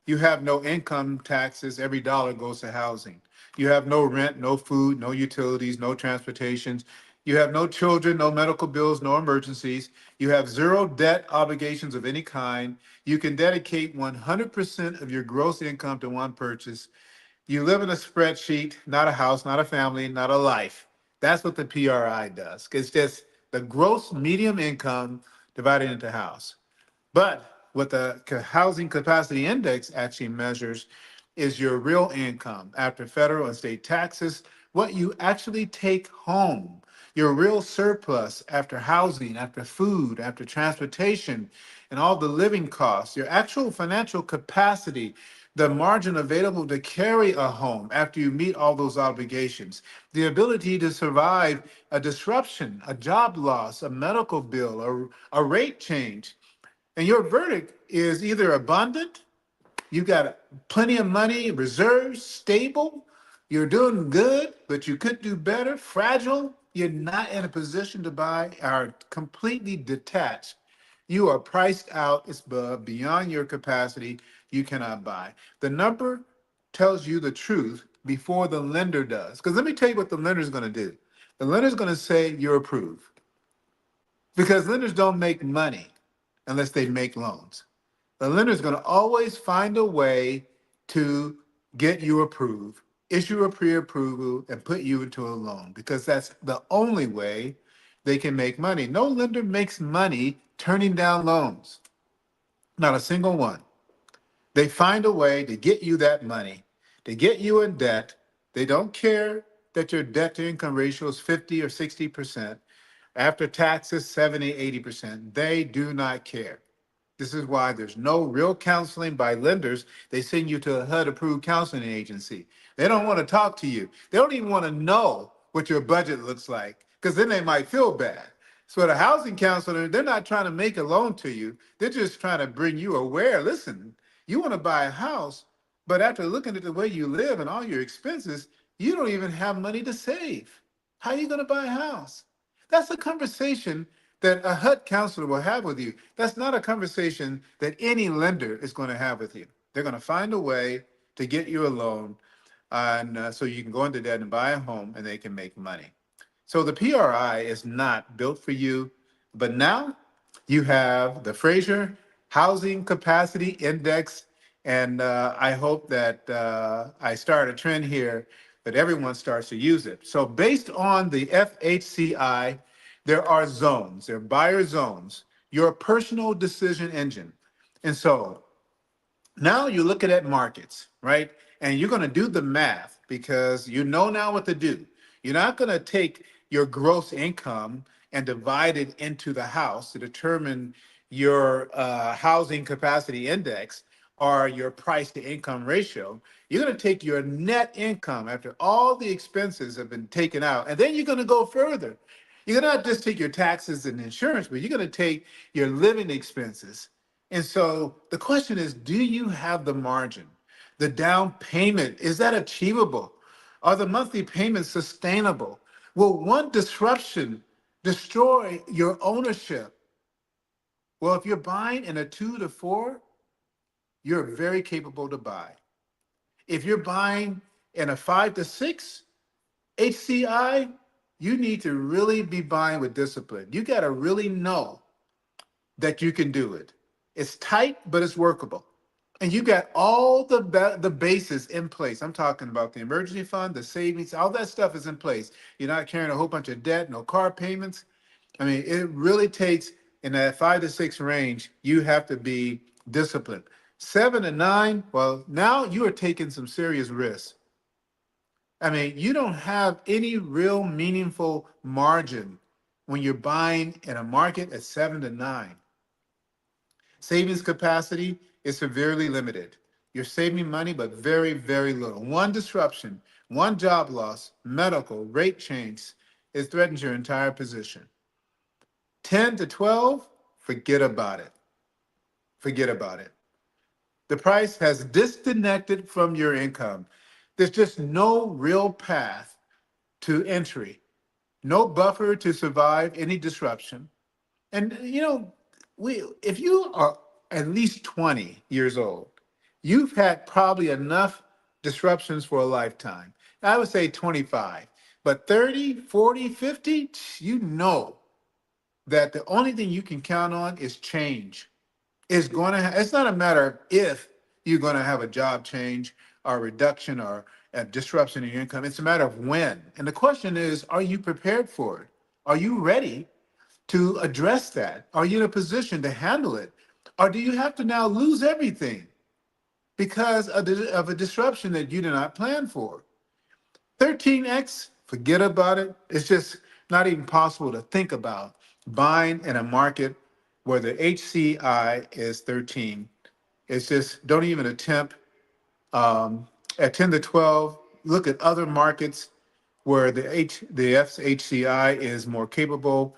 you have no income taxes. Every dollar goes to housing. You have no rent, no food, no utilities, no transportations. You have no children, no medical bills, no emergencies. You have zero debt obligations of any kind. You can dedicate 100% of your gross income to one purchase. You live in a spreadsheet, not a house, not a family, not a life. That's what the PRI does. It's just the gross medium income divided into house. But what the housing capacity index actually measures is your real income after federal and state taxes, what you actually take home, your real surplus after housing, after food, after transportation, and all the living costs, your actual financial capacity, the margin available to carry a home after you meet all those obligations, the ability to survive a disruption, a job loss, a medical bill, a rate change. And your verdict is either abundant, you got plenty of money, reserves, stable, you're doing good, but you could do better, fragile, you're not in a position to buy, are completely detached. You are priced out, it's beyond your capacity, you cannot buy. The number tells you the truth before the lender does. Because let me tell you what the lender's going to do. The lender's going to say you're approved because lenders don't make money unless they make loans. The lender is going to always find a way to get you approved, issue a pre-approval, and put you into a loan because that's the only way they can make money. No lender makes money turning down loans, not a single one. They find a way to get you that money, to get you in debt. They don't care that your debt to income ratio is 50 or 60%. After taxes, 70, 80%. They do not care. This is why there's no real counseling by lenders. They send you to a HUD-approved counseling agency. They don't want to talk to you. They don't even want to know what your budget looks like, because then they might feel bad. So the housing counselor, they're not trying to make a loan to you. They're just trying to bring you aware. Listen, you want to buy a house, but after looking at the way you live and all your expenses, you don't even have money to save. How are you going to buy a house? That's a conversation that a HUD counselor will have with you. That's not a conversation that any lender is going to have with you. They're going to find a way to get you a loan, and so you can go into debt and buy a home and they can make money. So the PRI is not built for you, but now you have the Frazier Housing Capacity Index, and I hope that I start a trend here that everyone starts to use it. So based on the FHCI, there are zones, there are buyer zones, your personal decision engine. And so now you're looking at markets, right? And you're going to do the math because you know now what to do. You're not going to take your gross income and divide it into the house to determine your housing capacity index or your price to income ratio. You're going to take your net income after all the expenses have been taken out, and then you're going to go further. You're going to not just take your taxes and insurance, but you're going to take your living expenses. And so the question is, do you have the margin? The down payment, is that achievable? Are the monthly payments sustainable? Will one disruption destroy your ownership? Well, if you're buying in a 2 to 4, you're very capable to buy. If you're buying in a 5 to 6 HCI, you need to really be buying with discipline. You got to really know that you can do it. It's tight, but it's workable. And you got all the bases in place. I'm talking about the emergency fund, the savings, all that stuff is in place. You're not carrying a whole bunch of debt, no car payments. I mean, it really takes, in that 5 to 6 range, you have to be disciplined. 7 to 9, well, now you are taking some serious risks. I mean, you don't have any real meaningful margin when you're buying in a market at 7 to 9. Savings capacity is severely limited. You're saving money, but very, very little. One disruption, one job loss, medical, rate change, it threatens your entire position. 10 to 12, forget about it. Forget about it. The price has disconnected from your income. There's just no real path to entry, no buffer to survive any disruption. And if you are at least 20 years old, you've had probably enough disruptions for a lifetime. I would say 25, but 30, 40, 50, you know that the only thing you can count on is change. It's not a matter of if you're going to have a job change or reduction or a disruption in your income. It's a matter of when. And the question is, are you prepared for it? Are you ready to address that? Are you in a position to handle it? Or do you have to now lose everything because of a disruption that you did not plan for? 13x, forget about it. It's just not even possible to think about buying in a market where the HCI is 13. It's just don't even attempt. At 10 to 12, look at other markets where the FHCI is more capable,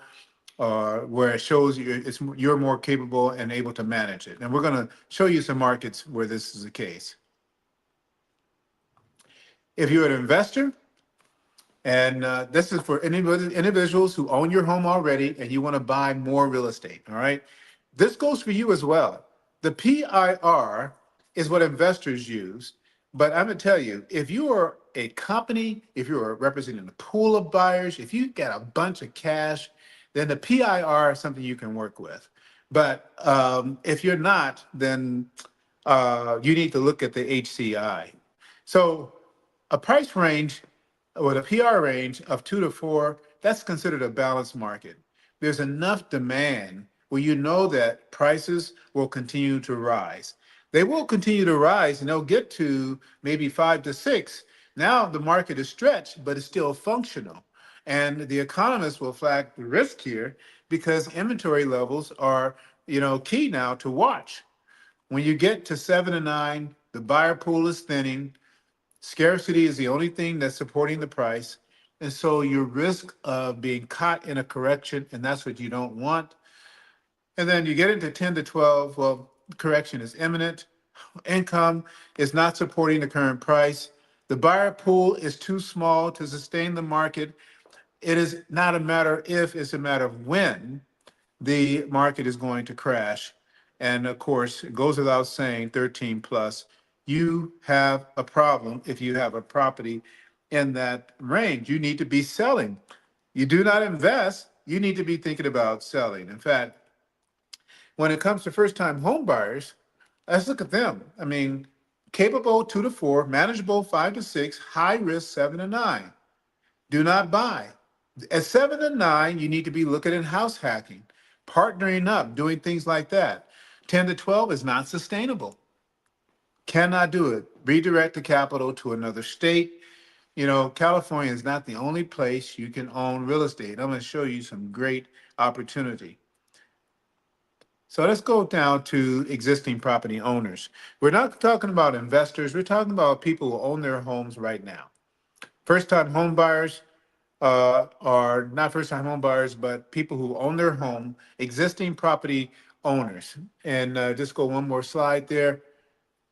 where it shows you're more capable and able to manage it. And we're going to show you some markets where this is the case. If you're an investor, and this is for individuals who own your home already and you want to buy more real estate, all right? This goes for you as well. The PIR is what investors use, but I'm going to tell you, if you are a company, if you're representing a pool of buyers, if you got a bunch of cash, then the PIR is something you can work with. But if you're not, then you need to look at the HCI. So a price range with a PR range of 2 to 4, that's considered a balanced market. There's enough demand where you know that prices will continue to rise. They will continue to rise and they'll get to maybe 5 to 6. Now the market is stretched, but it's still functional. And the economists will flag the risk here because inventory levels are, key now to watch. When you get to 7 to 9, the buyer pool is thinning. Scarcity is the only thing that's supporting the price. And so your risk of being caught in a correction, and that's what you don't want. And then you get into 10 to 12, well, correction is imminent. Income is not supporting the current price. The buyer pool is too small to sustain the market. It is not a matter if, it's a matter of when the market is going to crash. And of course, it goes without saying, 13 plus, you have a problem if you have a property in that range. You need to be selling. You do not invest, you need to be thinking about selling. In fact, when it comes to first-time home buyers, let's look at them. I mean, capable 2 to 4, manageable 5 to 6, high risk 7 to 9. Do not buy. At 7 to 9, you need to be looking at house hacking, partnering up, doing things like that. 10 to 12 is not sustainable. Cannot do it. Redirect the capital to another state. California is not the only place you can own real estate. I'm going to show you some great opportunity. So let's go down to existing property owners. We're not talking about investors. We're talking about people who own their homes right now. First-time home buyers are not first-time home buyers, but people who own their home, existing property owners. And just go one more slide there,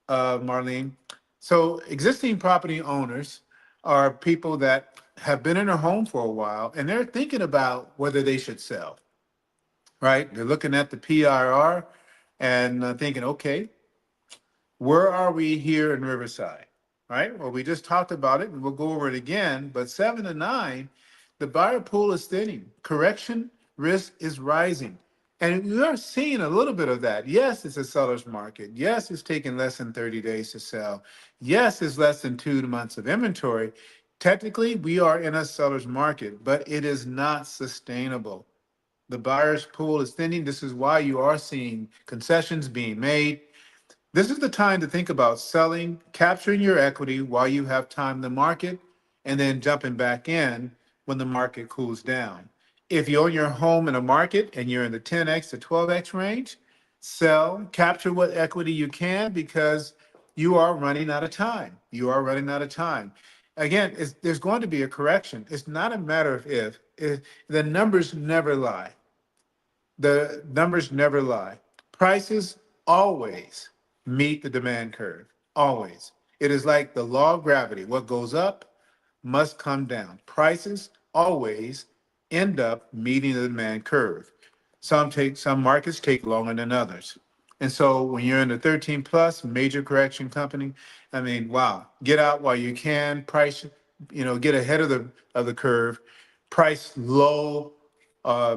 Marlene. So existing property owners are people that have been in their home for a while, and they're thinking about whether they should sell, right? They're looking at the PRRR and thinking, okay, where are we here in Riverside? Right? Well, we just talked about it and we'll go over it again, but 7 to 9, the buyer pool is thinning. Correction risk is rising. And we are seeing a little bit of that. Yes, it's a seller's market. Yes, it's taking less than 30 days to sell. Yes, it's less than 2 months of inventory. Technically, we are in a seller's market, but it is not sustainable. The buyer's pool is thinning. This is why you are seeing concessions being made. This is the time to think about selling, capturing your equity while you have time in the market, and then jumping back in when the market cools down. If you own your home in a market and you're in the 10x to 12x range, sell, capture what equity you can because you are running out of time. You are running out of time. Again, there's going to be a correction. It's not a matter of if. The numbers never lie. The numbers never lie. Prices always meet the demand curve, always. It is like the law of gravity. What goes up must come down. Prices always end up meeting the demand curve. Some markets take longer than others. And so when you're in the 13 plus major correction company, I mean, wow, get out while you can, price, get ahead of the curve, price low,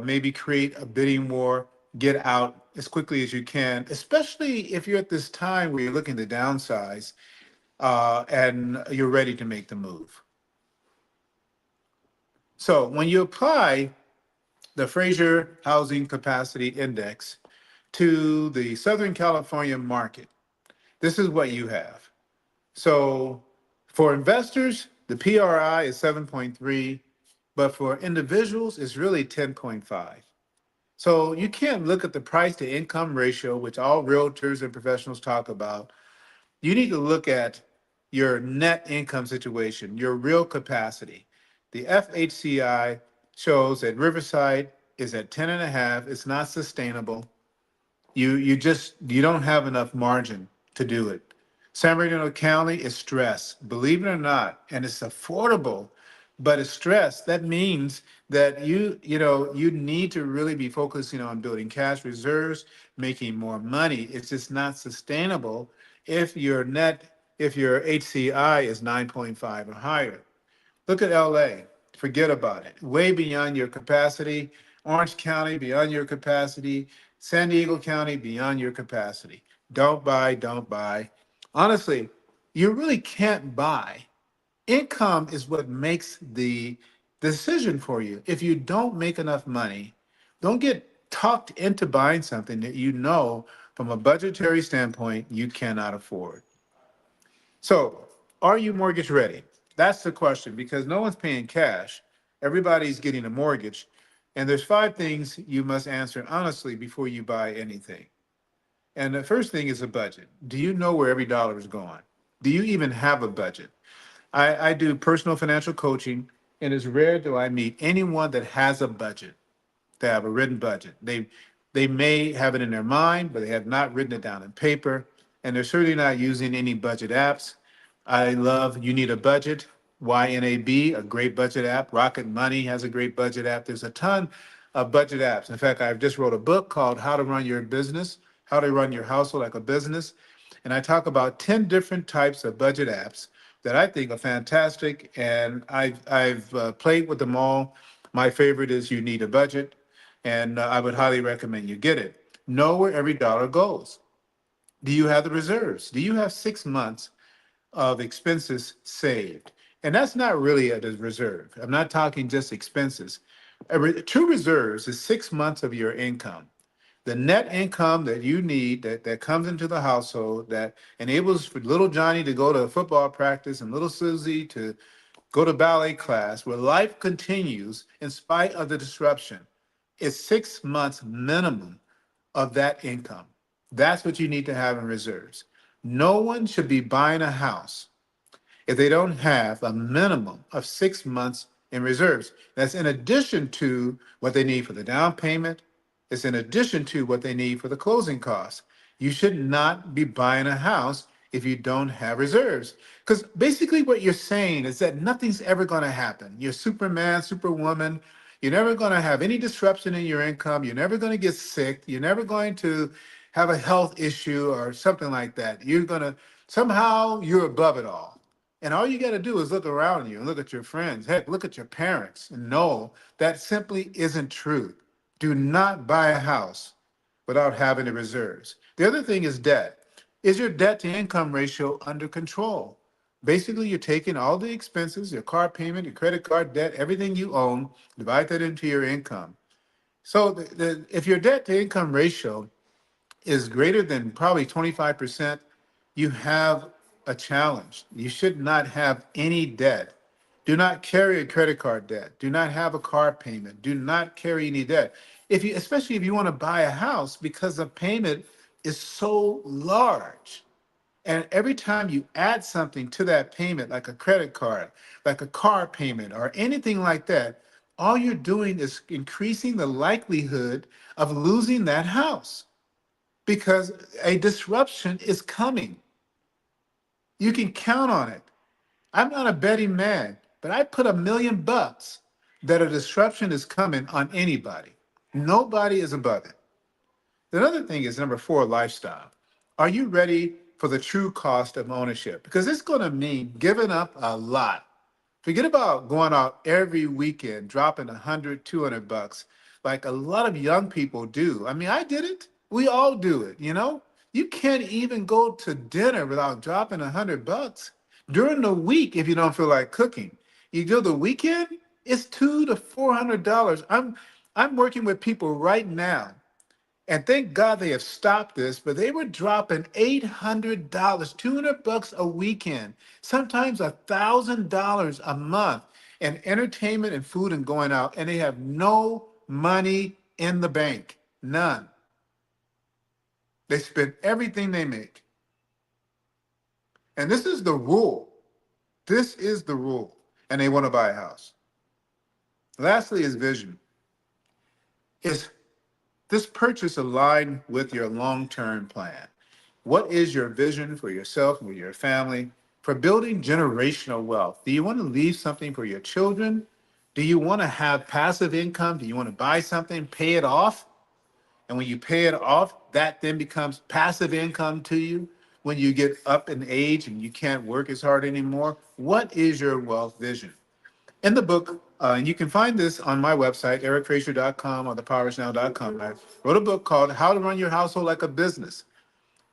maybe create a bidding war, get out as quickly as you can, especially if you're at this time where you're looking to downsize. and you're ready to make the move. So when you apply the Frazier Housing Capacity Index to the Southern California market, this is what you have. So for investors, the PRI is 7.3, but for individuals, it's really 10.5. So you can't look at the price to income ratio, which all realtors and professionals talk about. You need to look at your net income situation, your real capacity. The FHCI shows that Riverside is at 10 and a half. It's not sustainable. You don't have enough margin to do it. San Bernardino County is stressed, believe it or not, and it's affordable, but it's stressed. That means that you need to really be focusing on building cash reserves, making more money. It's just not sustainable if your HCI is 9.5 or higher. Look at LA. Forget about it. Way beyond your capacity. Orange County, beyond your capacity. San Diego County, beyond your capacity. Don't buy, don't buy. Honestly, you really can't buy. Income is what makes the decision for you. If you don't make enough money, don't get talked into buying something that you know from a budgetary standpoint you cannot afford. So, are you mortgage ready? That's the question because no one's paying cash. Everybody's getting a mortgage. And there's five things you must answer honestly before you buy anything. And the first thing is a budget. Do you know where every dollar is going? Do you even have a budget? I do personal financial coaching, and it's rare do I meet anyone that has a budget. They have a written budget. They may have it in their mind, but they have not written it down in paper, and they're certainly not using any budget apps. I love You Need a Budget, YNAB, a great budget app. Rocket Money has a great budget app. There's a ton of budget apps. In fact, I've just wrote a book called How to Run Your Business, How to Run Your Household Like a Business. And I talk about 10 different types of budget apps that I think are fantastic. And I've played with them all. My favorite is You Need a Budget, and I would highly recommend you get it. Know where every dollar goes. Do you have the reserves? Do you have 6 months of expenses saved? And that's not really a reserve. I'm not talking just expenses. True reserves is 6 months of your income. The net income that you need that comes into the household that enables for little Johnny to go to football practice and little Susie to go to ballet class, where life continues in spite of the disruption, is 6 months minimum of that income. That's what you need to have in reserves. No one should be buying a house if they don't have a minimum of 6 months in reserves. That's in addition to what they need for the down payment. It's in addition to what they need for the closing costs. You should not be buying a house if you don't have reserves. Because basically what you're saying is that nothing's ever going to happen. You're Superman, Superwoman. You're never going to have any disruption in your income. You're never going to get sick. You're never going to have a health issue or something like that. Somehow you're above it all. And all you got to do is look around you and look at your friends. Heck, look at your parents and know that simply isn't true. Do not buy a house without having the reserves. The other thing is debt. Is your debt to income ratio under control? Basically, you're taking all the expenses, your car payment, your credit card debt, everything you own, divide that into your income. So if your debt to income ratio is greater than probably 25%, you have a challenge. You should not have any debt. Do not carry a credit card debt. Do not have a car payment. Do not carry any debt. Especially if you want to buy a house, because the payment is so large. And every time you add something to that payment, like a credit card, like a car payment, or anything like that, all you're doing is increasing the likelihood of losing that house because a disruption is coming. You can count on it. I'm not a betting man, but I put $1 million that a disruption is coming on anybody. Nobody is above it. Another thing is number 4, lifestyle. Are you ready for the true cost of ownership? Because it's going to mean giving up a lot. Forget about going out every weekend, dropping 100, $200, like a lot of young people do. I mean, I did it. We all do it, You can't even go to dinner without dropping $100 during the week if you don't feel like cooking. You go the weekend, it's $200 to $400. I'm working with people right now, and thank God they have stopped this, but they were dropping $800, $200 a weekend, sometimes $1,000 a month in entertainment and food and going out, and they have no money in the bank, none. They spend everything they make. And this is the rule. This is the rule. And they want to buy a house. Lastly is vision. Is this purchase aligned with your long-term plan? What is your vision for yourself and for your family for building generational wealth? Do you want to leave something for your children? Do you want to have passive income? Do you want to buy something, pay it off? And when you pay it off, that then becomes passive income to you when you get up in age and you can't work as hard anymore. What is your wealth vision? In the book, and you can find this on my website, ericfrazier.com or thepowersnow.com. I wrote a book called How to Run Your Household Like a Business.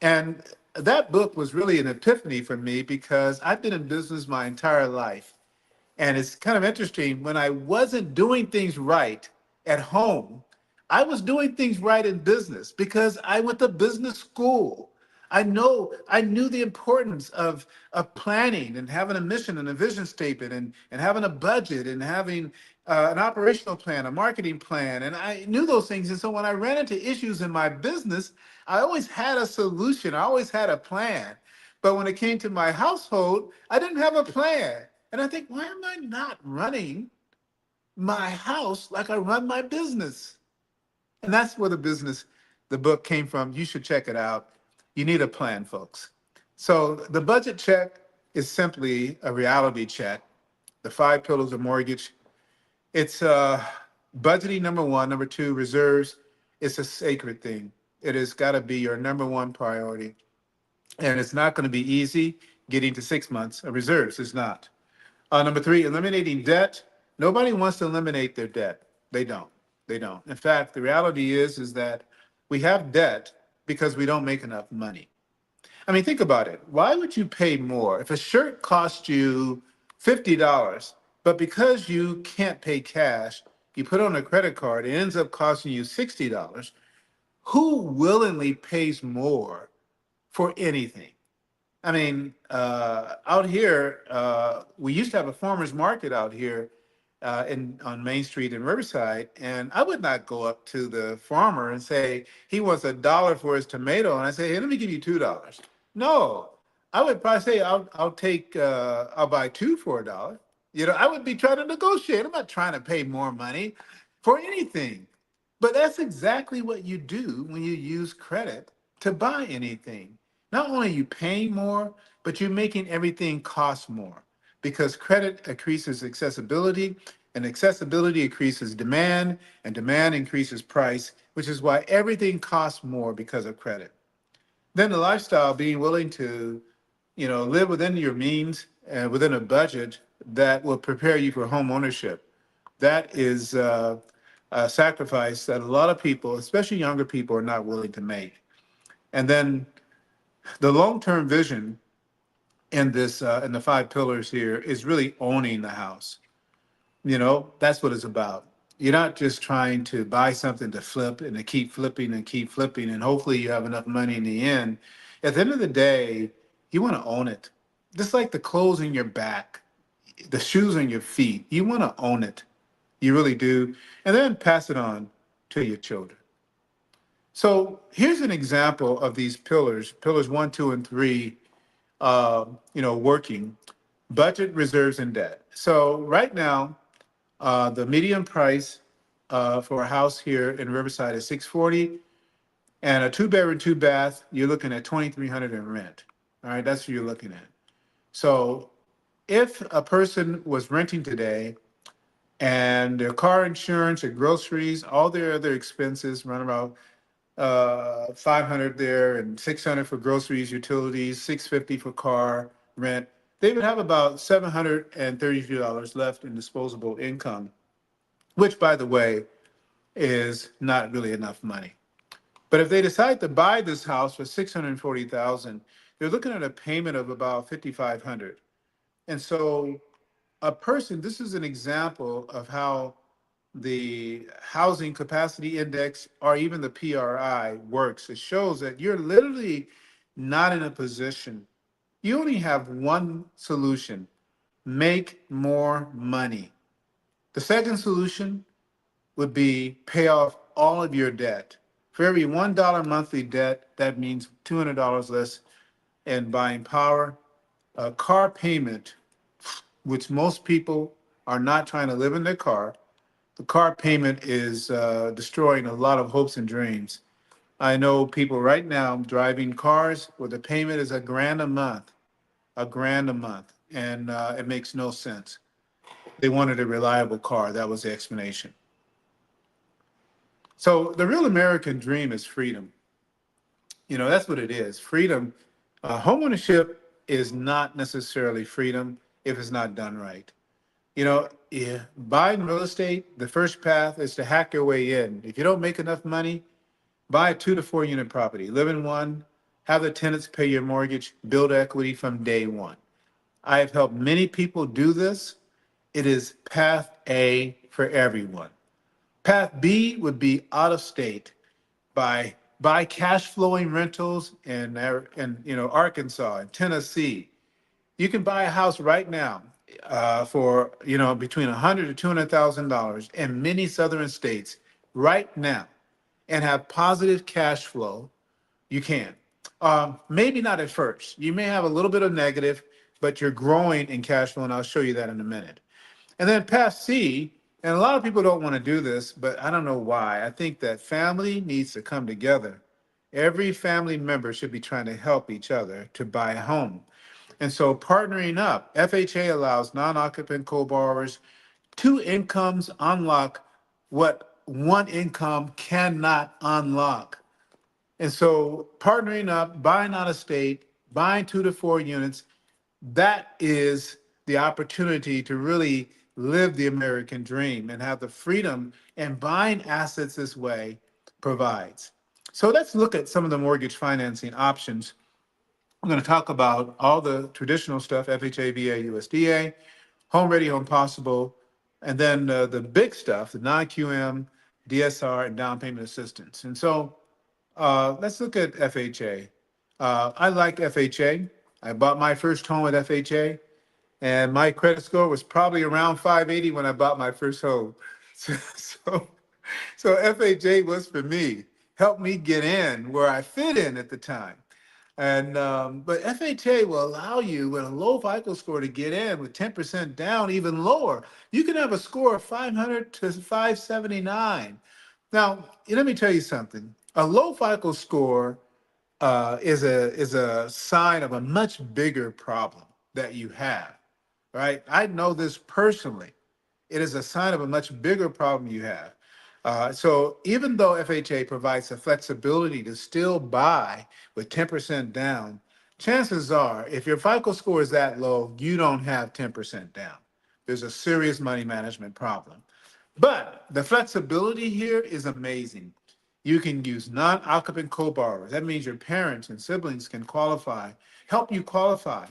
And that book was really an epiphany for me because I've been in business my entire life. And it's kind of interesting, when I wasn't doing things right at home, I was doing things right in business because I went to business school. I knew the importance of planning and having a mission and a vision statement and having a budget and having an operational plan, a marketing plan. And I knew those things. And so when I ran into issues in my business, I always had a solution. I always had a plan. But when it came to my household, I didn't have a plan. And I think, why am I not running my house like I run my business? And that's where the book came from. You should check it out. You need a plan, folks. So the budget check is simply a reality check. The 5 pillars of mortgage. It's budgeting, number one. Number two, reserves. It's a sacred thing. It has got to be your number one priority. And it's not going to be easy getting to 6 months of reserves. It's not. Number three, eliminating debt. Nobody wants to eliminate their debt. They don't. They don't. In fact, the reality is that we have debt because we don't make enough money. I mean, think about it. Why would you pay more if a shirt costs you $50, but because you can't pay cash, you put on a credit card, it ends up costing you $60? Who willingly pays more for anything? I mean, out here, we used to have a farmer's market out here on Main Street in Riverside, and I would not go up to the farmer and say he wants $1 for his tomato, and I say, hey, let me give you $2. No, I would probably say I'll buy two for $1. You know, I would be trying to negotiate. I'm not trying to pay more money for anything. But that's exactly what you do when you use credit to buy anything. Not only are you paying more, but you're making everything cost more because credit increases accessibility, and accessibility increases demand, and demand increases price, which is why everything costs more because of credit. Then the lifestyle, being willing to, live within your means and within a budget that will prepare you for home ownership. That is a sacrifice that a lot of people, especially younger people, are not willing to make. And then the long-term vision in the 5 pillars here is really owning the house. That's what it's about. You're not just trying to buy something to flip and to keep flipping and keep flipping, and hopefully you have enough money in the end. At the end of the day, you want to own it. Just like the clothes in your back, the shoes on your feet, you want to own it. You really do. And then pass it on to your children. So here's an example of these pillars 1, 2, and 3, working: budget, reserves, and debt. So right now, the median price for a house here in Riverside is $640, and a 2-bedroom, 2-bath, you're looking at $2,300 in rent. All right, that's what you're looking at. So if a person was renting today and their car insurance, their groceries, all their other expenses run about 500 there, and 600 for groceries, utilities, 650 for car rent, they would have about $732 left in disposable income, which, by the way, is not really enough money. But if they decide to buy this house for 640,000, they're looking at a payment of about 5,500. And so a person, this is an example of how the housing capacity index or even the PRI works. It shows that you're literally not in a position. You only have one solution: make more money. The second solution would be pay off all of your debt. For every $1 monthly debt, that means $200 less in buying power. A car payment, which most people are not trying to live in their car, the car payment is destroying a lot of hopes and dreams. I know people right now driving cars where the payment is a grand a month, and it makes no sense. They wanted a reliable car. That was the explanation. So the real American dream is freedom. You know, that's what it is. Freedom. Homeownership is not necessarily freedom if it's not done right. You know, yeah, buying real estate, the first path is to hack your way in. If you don't make enough money, buy a 2 to 4 unit property, live in one, have the tenants pay your mortgage, build equity from day one. I have helped many people do this. It is path A for everyone. Path B would be out of state, buy cash flowing rentals in Arkansas and Tennessee. You can buy a house right now for between $100,000 to $200,000 in many southern states right now, and have positive cash flow. You can. Maybe not at first. You may have a little bit of negative, but you're growing in cash flow, and I'll show you that in a minute. And then path C, and a lot of people don't want to do this, but I don't know why. I think that family needs to come together. Every family member should be trying to help each other to buy a home. And so partnering up, FHA allows non-occupant co-borrowers two incomes unlock what one income cannot unlock. And so partnering up, buying out of state, buying 2 to 4 units, that is the opportunity to really live the American dream and have the freedom, and buying assets this way provides. So let's look at some of the mortgage financing options. I'm going to talk about all the traditional stuff: FHA, VA, USDA, HomeReady, Home Possible, and then the big stuff, the non-QM, DSR, and down payment assistance. And so let's look at FHA. I like FHA. I bought my first home at FHA, and my credit score was probably around 580 when I bought my first home. So, so FHA was for me, helped me get in where I fit in at the time. And but FHA will allow you with a low FICO score to get in with 10% down, even lower. You can have a score of 500 to 579. Now, let me tell you something. A low FICO score is a sign of a much bigger problem that you have, right? I know this personally. It is a sign of a much bigger problem you have. So even though FHA provides the flexibility to still buy with 10% down, chances are, if your FICO score is that low, you don't have 10% down. There's a serious money management problem. But the flexibility here is amazing. You can use non-occupant co-borrowers. That means your parents and siblings can qualify, help you qualify.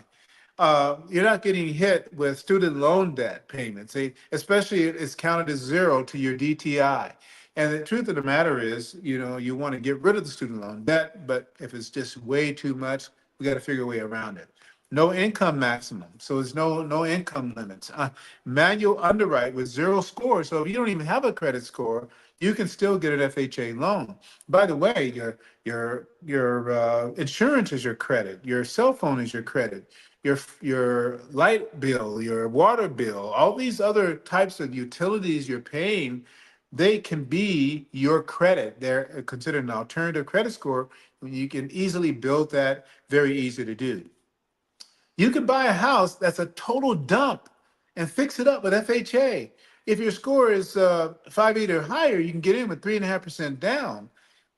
You're not getting hit with student loan debt payments, especially if it's counted as zero to your DTI. And the truth of the matter is, you want to get rid of the student loan debt, but if it's just way too much, we got to figure a way around it. No income maximum, so there's no income limits. Manual underwrite with zero score, so if you don't even have a credit score, you can still get an FHA loan. By the way, your insurance is your credit, your cell phone is your credit, your light bill, your water bill, all these other types of utilities you're paying, they can be your credit. They're considered an alternative credit score. You can easily build that, very easy to do. You can buy a house that's a total dump and fix it up with FHA. If your score is 580 or higher, you can get in with 3.5% down,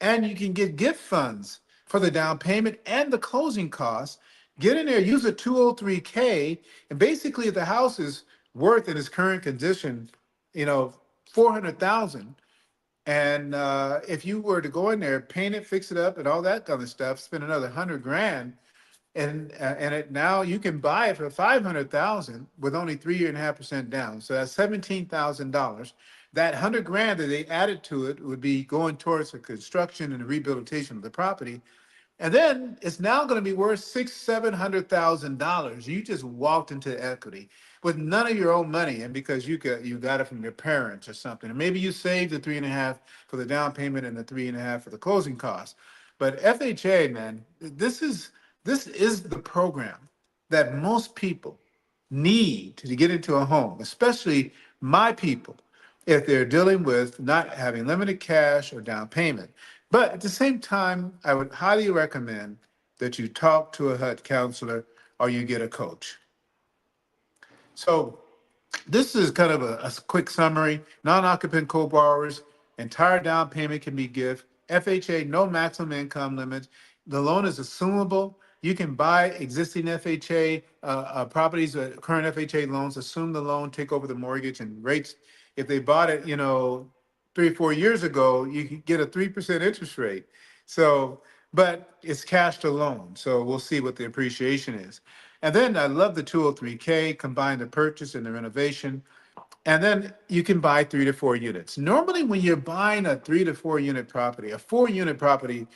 and you can get gift funds for the down payment and the closing costs. Get in there, use a 203K, and basically, if the house is worth in its current condition, 400,000, And if you were to go in there, paint it, fix it up, and all that kind of stuff, spend another 100 grand, and it now you can buy it for 500,000 with only 3.5% down. So that's $17,000. That 100 grand that they added to it would be going towards the construction and the rehabilitation of the property. And then it's now going to be worth $600,000, $700,000. You just walked into equity with none of your own money, and because you got it from your parents or something, and maybe you saved the 3.5 for the down payment and the 3.5 for the closing costs. But FHA, man, this is the program that most people need to get into a home, especially my people, if they're dealing with not having limited cash or down payment. But at the same time, I would highly recommend that you talk to a HUD counselor or you get a coach. So this is kind of a quick summary. Non-occupant co-borrowers, entire down payment can be gift. FHA, no maximum income limits. The loan is assumable. You can buy existing FHA properties, current FHA loans, assume the loan, take over the mortgage, and rates. If they bought it, 3 or 4 years ago, you could get a 3% interest rate. So, but it's cash to loan. So we'll see what the appreciation is. And then I love the 203K, combine the purchase and the renovation. And then you can buy 3 to 4 units. Normally, when you're buying a 3 to 4 unit property, a 4 unit property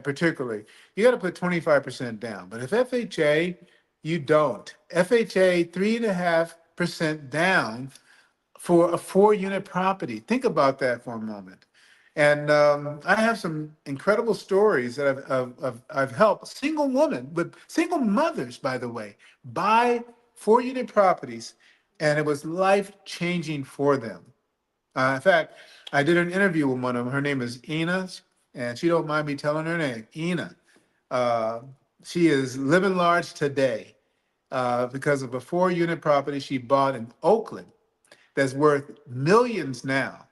particularly, you got to put 25% down. But if FHA, you don't. FHA, 3.5% down for a 4 unit property. Think about that for a moment. And I have some incredible stories that I've helped single women, but single mothers, by the way, buy 4 unit properties, and it was life changing for them. In fact, I did an interview with one of them. Her name is Ina, and she don't mind me telling her name, Ina. Uh, she is living large today because of a 4 unit property she bought in Oakland that's worth millions now.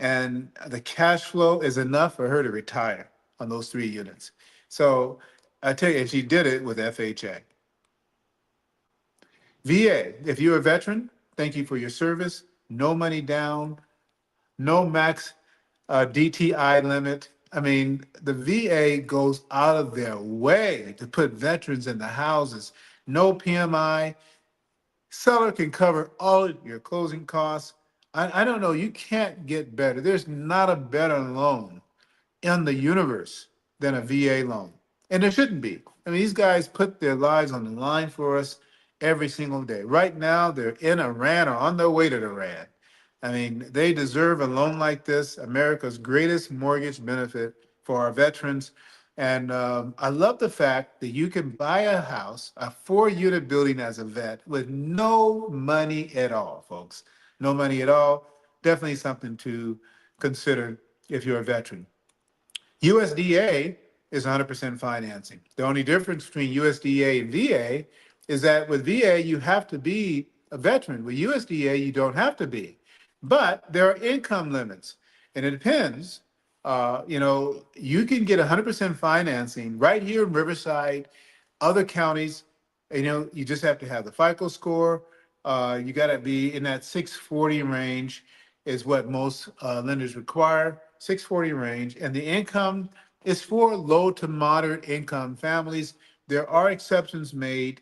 And the cash flow is enough for her to retire on those 3 units. So I tell you, and she did it with FHA. VA, if you're a veteran, thank you for your service. No money down, no max DTI limit. I mean, the VA goes out of their way to put veterans in the houses. No PMI. Seller can cover all of your closing costs. I don't know, you can't get better. There's not a better loan in the universe than a VA loan. And there shouldn't be. I mean, these guys put their lives on the line for us every single day. Right now, they're in Iran or on their way to Iran. I mean, they deserve a loan like this, America's greatest mortgage benefit for our veterans. And I love the fact that you can buy a house, a 4 unit building as a vet with no money at all, folks. No money at all. Definitely something to consider if you're a veteran. USDA is 100% financing. The only difference between USDA and VA is that with VA, you have to be a veteran. With USDA, you don't have to be. But there are income limits, and it depends. You can get 100% financing right here in Riverside, other counties. You just have to have the FICO score. You got to be in that 640 range is what most lenders require, 640 range. And the income is for low to moderate income families. There are exceptions made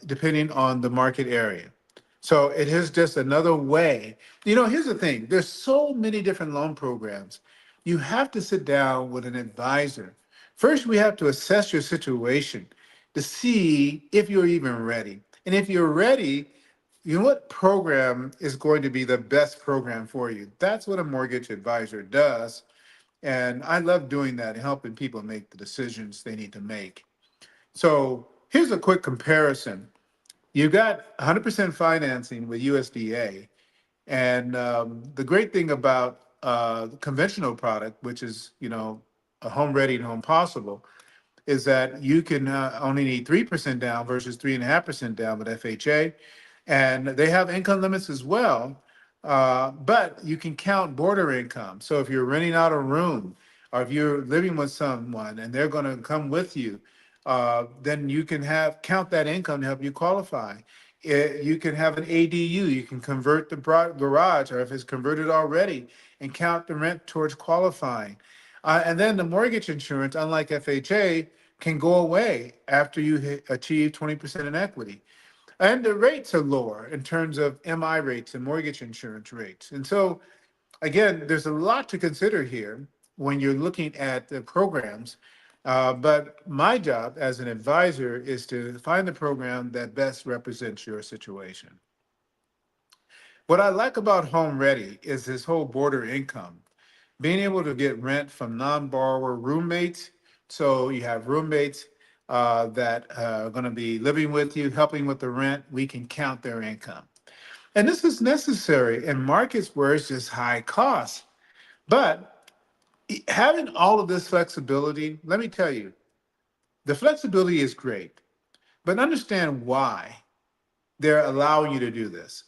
depending on the market area. So it is just another way. Here's the thing. There's so many different loan programs. You have to sit down with an advisor. First, we have to assess your situation to see if you're even ready. And if you're ready, you know what program is going to be the best program for you? That's what a mortgage advisor does. And I love doing that and helping people make the decisions they need to make. So here's a quick comparison. You've got 100% financing with USDA. And the great thing about the conventional product, which is, a HomeReady and Home Possible, is that you can only need 3% down versus 3.5% down with FHA. And they have income limits as well, but you can count border income. So if you're renting out a room or if you're living with someone and they're going to come with you, then you can count that income to help you qualify. You can have an ADU. You can convert the garage, or if it's converted already, and count the rent towards qualifying. And then the mortgage insurance, unlike FHA, can go away after you achieve 20% in equity. And the rates are lower in terms of MI rates and mortgage insurance rates. And so, again, there's a lot to consider here when you're looking at the programs. But my job as an advisor is to find the program that best represents your situation. What I like about HomeReady is this whole border income, being able to get rent from non-borrower roommates. So you have roommates that are going to be living with you, helping with the rent. We can count their income. And this is necessary in markets where it's just high cost. But having all of this flexibility, let me tell you, the flexibility is great, but understand why they're allowing you to do this.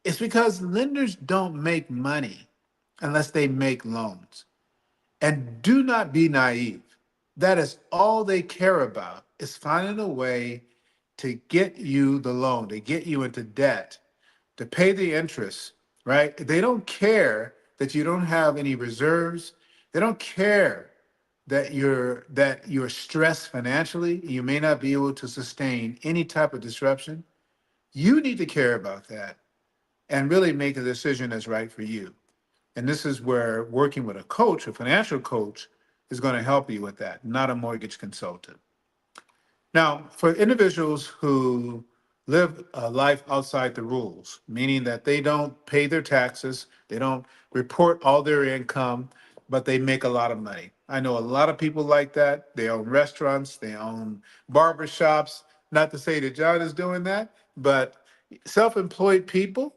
It's because lenders don't make money unless they make loans. And do not be naive. That is all they care about, is finding a way to get you the loan, to get you into debt, to pay the interest, right? They don't care that you don't have any reserves. They don't care that you're stressed financially. You may not be able to sustain any type of disruption. You need to care about that and really make a decision that's right for you. And this is where working with a coach, a financial coach, is going to help you with that, not a mortgage consultant. Now, for individuals who live a life outside the rules, meaning that they don't pay their taxes, they don't report all their income, but they make a lot of money. I know a lot of people like that. They own restaurants, they own barbershops. Not to say that John is doing that, but self-employed people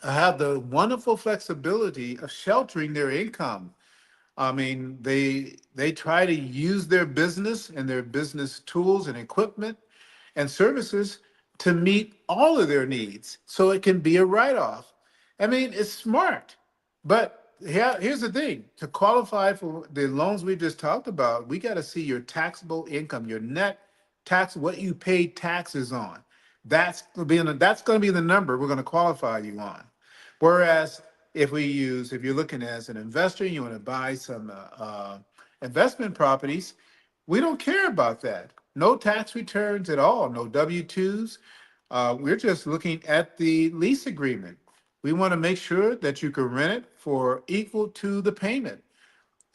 have the wonderful flexibility of sheltering their income. I mean, they try to use their business and their business tools and equipment and services to meet all of their needs so it can be a write-off. I mean, it's smart. But here's the thing. To qualify for the loans we just talked about, we got to see your taxable income, your net tax, what you paid taxes on. That's going to be the number we're going to qualify you on. Whereas if you're looking as an investor, you want to buy some investment properties, we don't care about that. No tax returns at all, no W-2s. We're just looking at the lease agreement. We want to make sure that you can rent it for equal to the payment.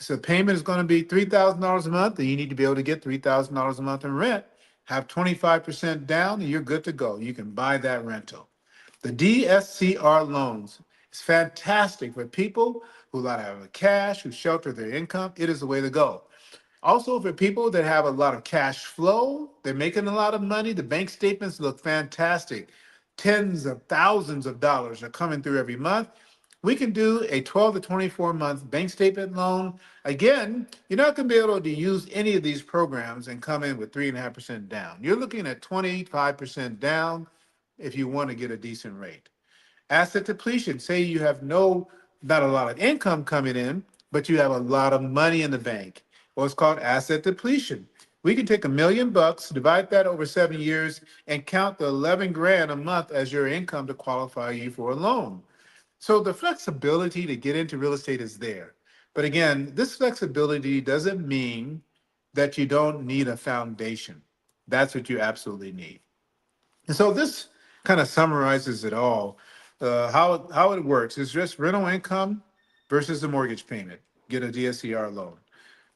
So payment is going to be $3,000 a month, and you need to be able to get $3,000 a month in rent. Have 25% down, and you're good to go. You can buy that rental. The DSCR loans is fantastic for people who like to have cash, who shelter their income. It is the way to go. Also, for people that have a lot of cash flow, they're making a lot of money. The bank statements look fantastic. Tens of thousands of dollars are coming through every month. We can do a 12 to 24 month bank statement loan. Again, you're not going to be able to use any of these programs and come in with 3.5% down. You're looking at 25% down if you want to get a decent rate. Asset depletion, say you have not a lot of income coming in, but you have a lot of money in the bank. Well, it's called asset depletion. We can take $1,000,000, divide that over 7 years, and count the 11 grand a month as your income to qualify you for a loan. So the flexibility to get into real estate is there. But again, this flexibility doesn't mean that you don't need a foundation. That's what you absolutely need. And so this kind of summarizes it all. How it works is just rental income versus the mortgage payment. Get a DSCR loan.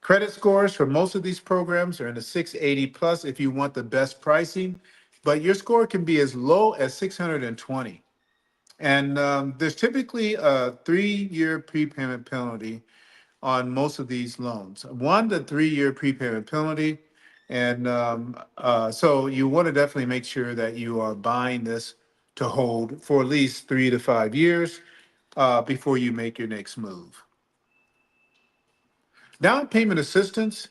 Credit scores for most of these programs are in the 680 plus if you want the best pricing, but your score can be as low as 620. And there's typically a 3-year prepayment penalty on most of these loans, 1 to 3 year prepayment penalty. And so you want to definitely make sure that you are buying this to hold for at least 3 to 5 years before you make your next move. Down payment assistance,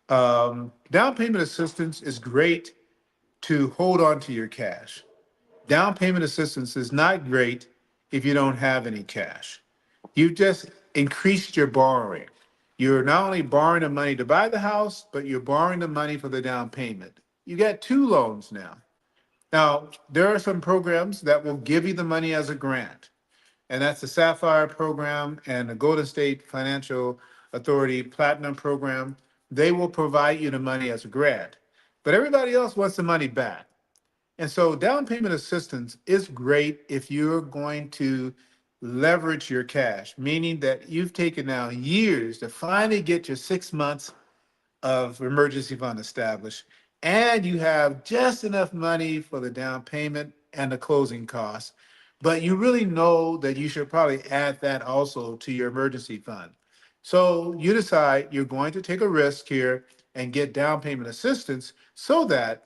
down payment assistance is great to hold on to your cash. Down payment assistance is not great if you don't have any cash. You've just increased your borrowing. You're not only borrowing the money to buy the house, but you're borrowing the money for the down payment. You got 2 loans now. Now, there are some programs that will give you the money as a grant, and that's the Sapphire program and the Golden State Financial Authority Platinum program. They will provide you the money as a grant, but everybody else wants the money back. And so down payment assistance is great if you're going to leverage your cash, meaning that you've taken now years to finally get your 6 months of emergency fund established, and you have just enough money for the down payment and the closing costs. But you really know that you should probably add that also to your emergency fund. So you decide you're going to take a risk here and get down payment assistance so that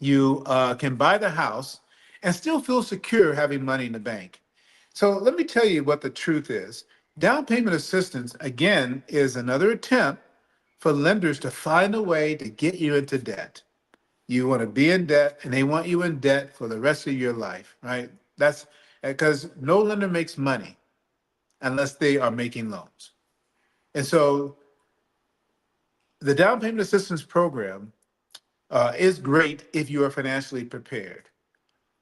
you can buy the house and still feel secure having money in the bank. So let me tell you what the truth is. Down payment assistance, again, is another attempt for lenders to find a way to get you into debt. You want to be in debt, and they want you in debt for the rest of your life, right? That's because no lender makes money unless they are making loans. And so the down payment assistance program is great if you are financially prepared.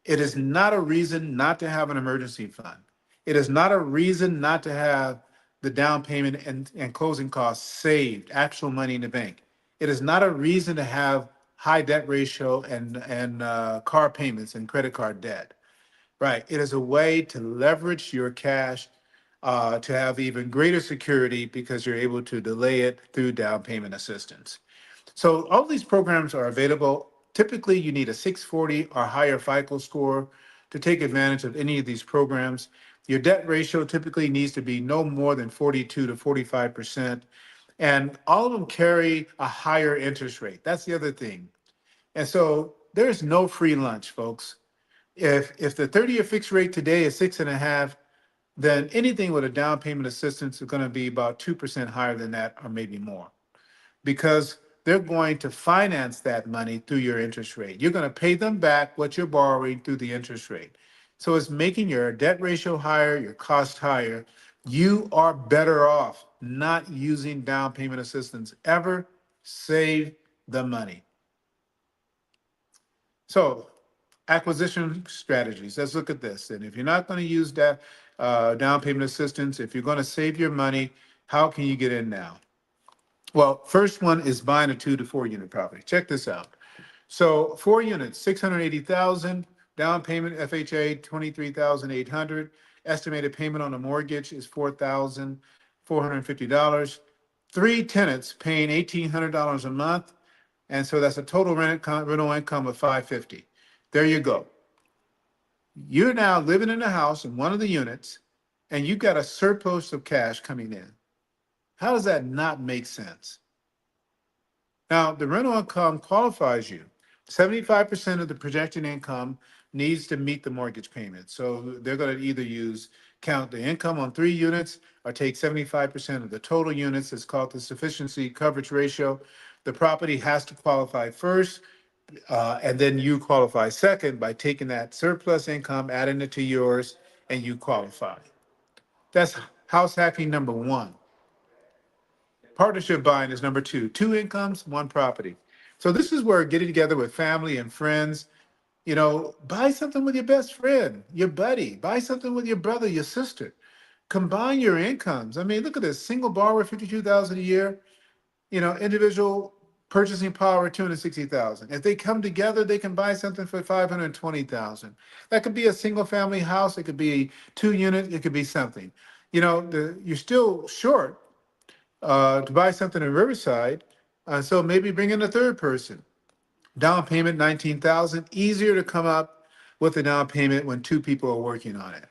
It is not a reason not to have an emergency fund. It is not a reason not to have the down payment and closing costs saved, actual money in the bank. It is not a reason to have high debt ratio and car payments and credit card debt. Right. It is a way to leverage your cash to have even greater security because you're able to delay it through down payment assistance. So all these programs are available. Typically, you need a 640 or higher FICO score to take advantage of any of these programs. Your debt ratio typically needs to be no more than 42 to 45%. And all of them carry a higher interest rate. That's the other thing. And so there's no free lunch, folks. If the 30-year fixed rate today is 6.5, then anything with a down payment assistance is going to be about 2% higher than that or maybe more, because they're going to finance that money through your interest rate. You're going to pay them back what you're borrowing through the interest rate. So it's making your debt ratio higher, your cost higher. You are better off not using down payment assistance ever. Save the money. So acquisition strategies. Let's look at this. And if you're not going to use that down payment assistance, if you're going to save your money, how can you get in now? Well, first one is buying a 2 to 4 unit property. Check this out. So 4 units, 680,000, down payment FHA 23,800, estimated payment on a mortgage is $4,450. 3 tenants paying $1,800 a month, and so that's a total rental income of 550. There you go. You're now living in a house in one of the units, and you've got a surplus of cash coming in. How does that not make sense? Now, the rental income qualifies you. 75% of the projected income needs to meet the mortgage payment. So they're going to either count the income on 3 units or take 75% of the total units. It's called the sufficiency coverage ratio. The property has to qualify first, and then you qualify second by taking that surplus income, adding it to yours, and you qualify. That's house hacking number one. Partnership buying is number two. 2 incomes, one property. So this is where getting together with family and friends, buy something with your best friend, your buddy, buy something with your brother, your sister. Combine your incomes. I mean, look at this, single borrower, 52,000 a year, individual purchasing power, 260,000. If they come together, they can buy something for 520,000. That could be a single family house. It could be 2 units. It could be something. You're still short to buy something in Riverside. So maybe bring in a third person. Down payment, 19,000. Easier to come up with a down payment when 2 people are working on it.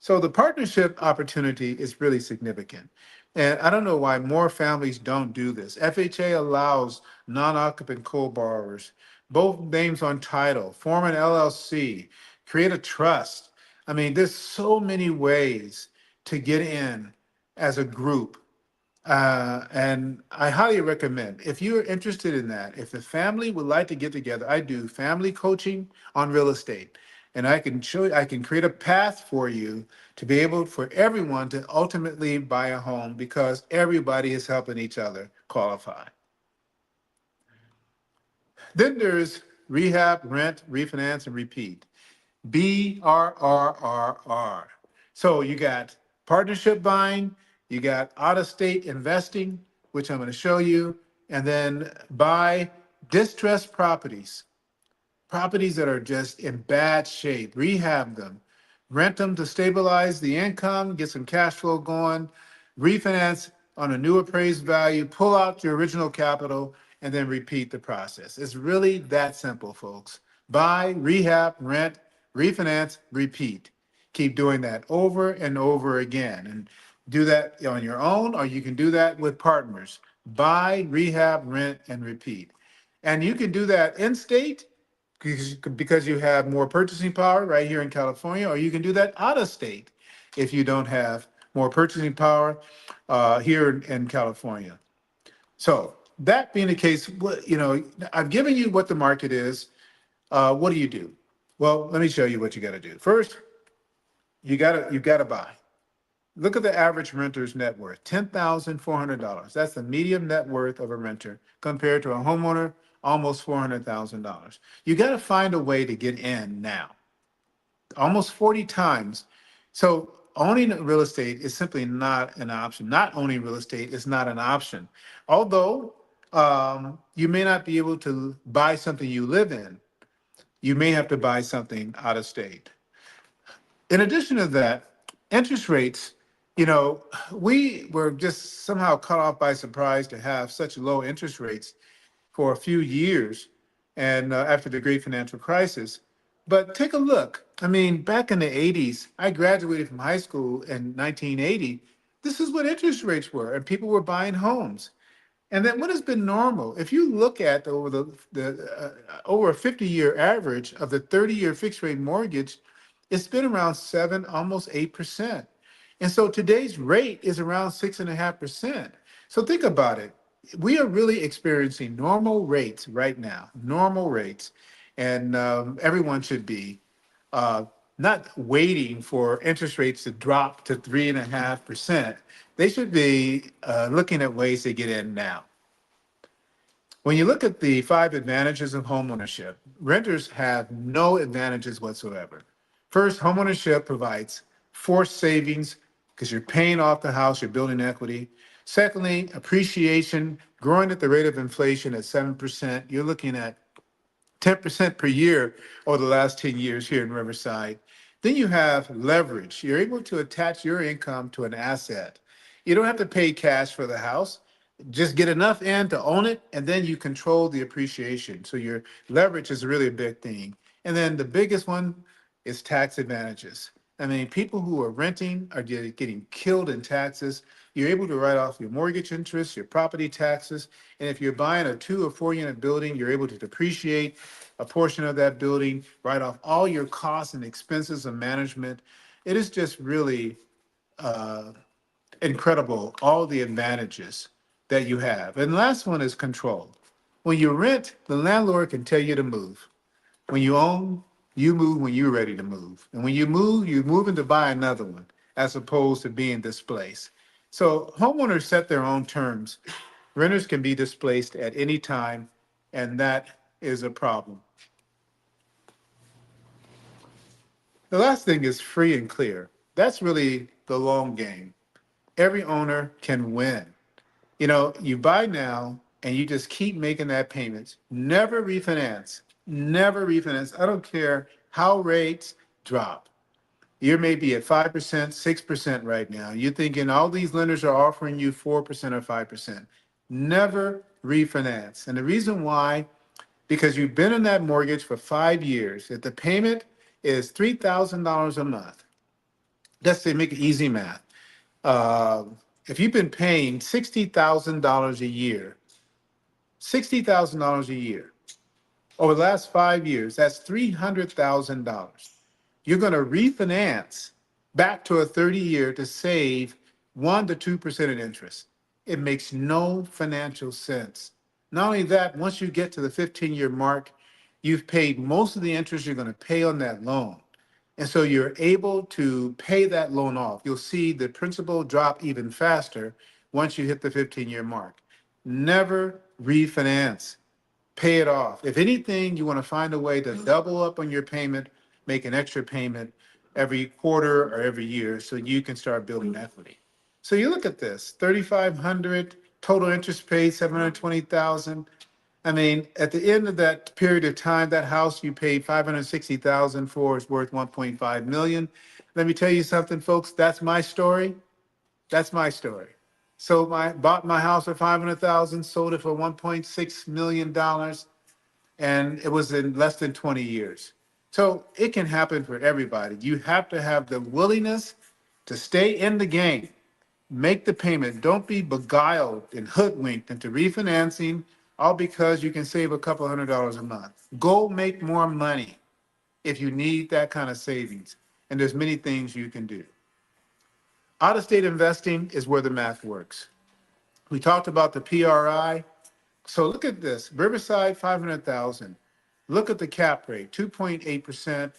So the partnership opportunity is really significant. And I don't know why more families don't do this. FHA allows non-occupant co-borrowers, both names on title, form an LLC, create a trust. I mean, there's so many ways to get in as a group. And I highly recommend, if you're interested in that, if the family would like to get together, I do family coaching on real estate. And I can show you, I can create a path for you to be able for everyone to ultimately buy a home because everybody is helping each other qualify. Then there's rehab, rent, refinance, and repeat. BRRRR. So you got partnership buying, you got out-of-state investing, which I'm going to show you, and then buy distressed properties, properties that are just in bad shape, rehab them, rent them to stabilize the income, get some cash flow going, refinance on a new appraised value, pull out your original capital, and then repeat the process. It's really that simple, folks. Buy, rehab, rent, refinance, repeat. Keep doing that over and over again. And do that on your own, or you can do that with partners. Buy, rehab, rent, and repeat. And you can do that in state because you have more purchasing power right here in California, or you can do that out of state if you don't have more purchasing power here in California. So that being the case, I've given you what the market is. What do you do? Well, let me show you what you got to do. First, you got to buy. Look at the average renter's net worth, $10,400. That's the median net worth of a renter compared to a homeowner, almost $400,000. You got to find a way to get in now, almost 40 times. So owning real estate is simply not an option. Not owning real estate is not an option. Although you may not be able to buy something you live in, you may have to buy something out of state. In addition to that, interest rates, we were just somehow caught off by surprise to have such low interest rates for a few years and after the great financial crisis. But take a look. I mean, back in the 80s, I graduated from high school in 1980. This is what interest rates were, and people were buying homes. And then what has been normal? If you look at over a 50-year average of the 30-year fixed rate mortgage, it's been around 7, almost 8%. And so today's rate is around 6.5%. So think about it. We are really experiencing normal rates right now, normal rates. And everyone should be not waiting for interest rates to drop to 3.5%. They should be looking at ways to get in now. When you look at the 5 advantages of homeownership, renters have no advantages whatsoever. First, homeownership provides forced savings because you're paying off the house, you're building equity. Secondly, appreciation, growing at the rate of inflation at 7%. You're looking at 10% per year over the last 10 years here in Riverside. Then you have leverage. You're able to attach your income to an asset. You don't have to pay cash for the house. Just get enough in to own it, and then you control the appreciation. So your leverage is really a big thing. And then the biggest one is tax advantages. I mean, people who are renting are getting killed in taxes. You're able to write off your mortgage interest, your property taxes. And if you're buying a 2 or 4 unit building, you're able to depreciate a portion of that building, write off all your costs and expenses of management. It is just really incredible, all the advantages that you have. And the last one is control. When you rent, the landlord can tell you to move. When you own, you move when you're ready to move. And when you move in to buy another one, as opposed to being displaced. So homeowners set their own terms. Renters can be displaced at any time, and that is a problem. The last thing is free and clear. That's really the long game. Every owner can win. You buy now and you just keep making that payments. Never refinance. Never refinance. I don't care how rates drop. You may be at 5%, 6% right now. You're thinking all these lenders are offering you 4% or 5%. Never refinance. And the reason why, because you've been in that mortgage for 5 years. If the payment is $3,000 a month, let's say make it easy math. If you've been paying $60,000 a year, $60,000 a year, over the last 5 years, that's $300,000. You're going to refinance back to a 30-year to save 1 to 2% in interest. It makes no financial sense. Not only that, once you get to the 15-year mark, you've paid most of the interest you're going to pay on that loan. And so you're able to pay that loan off. You'll see the principal drop even faster once you hit the 15-year mark. Never refinance. pay it off. If anything, you want to find a way to double up on your payment, make an extra payment every quarter or every year so you can start building equity. So you look at this, 3,500 total interest paid, 720,000. I mean, at the end of that period of time, that house you paid 560,000 for is worth 1.5 million. Let me tell you something, folks. That's my story. That's my story. So bought my house for 500,000, sold it for 1.6 million dollars, and it was in less than 20 years. So it can happen for everybody. You have to have the willingness to stay in the game, make the payment. Don't be beguiled and hoodwinked into refinancing, all because you can save a couple $100 a month. Go make more money if you need that kind of savings. And there's many things you can do. Out-of-state investing is where the math works. We talked about the PRI. So look at this, Riverside, 500,000. Look at the cap rate, 2.8%.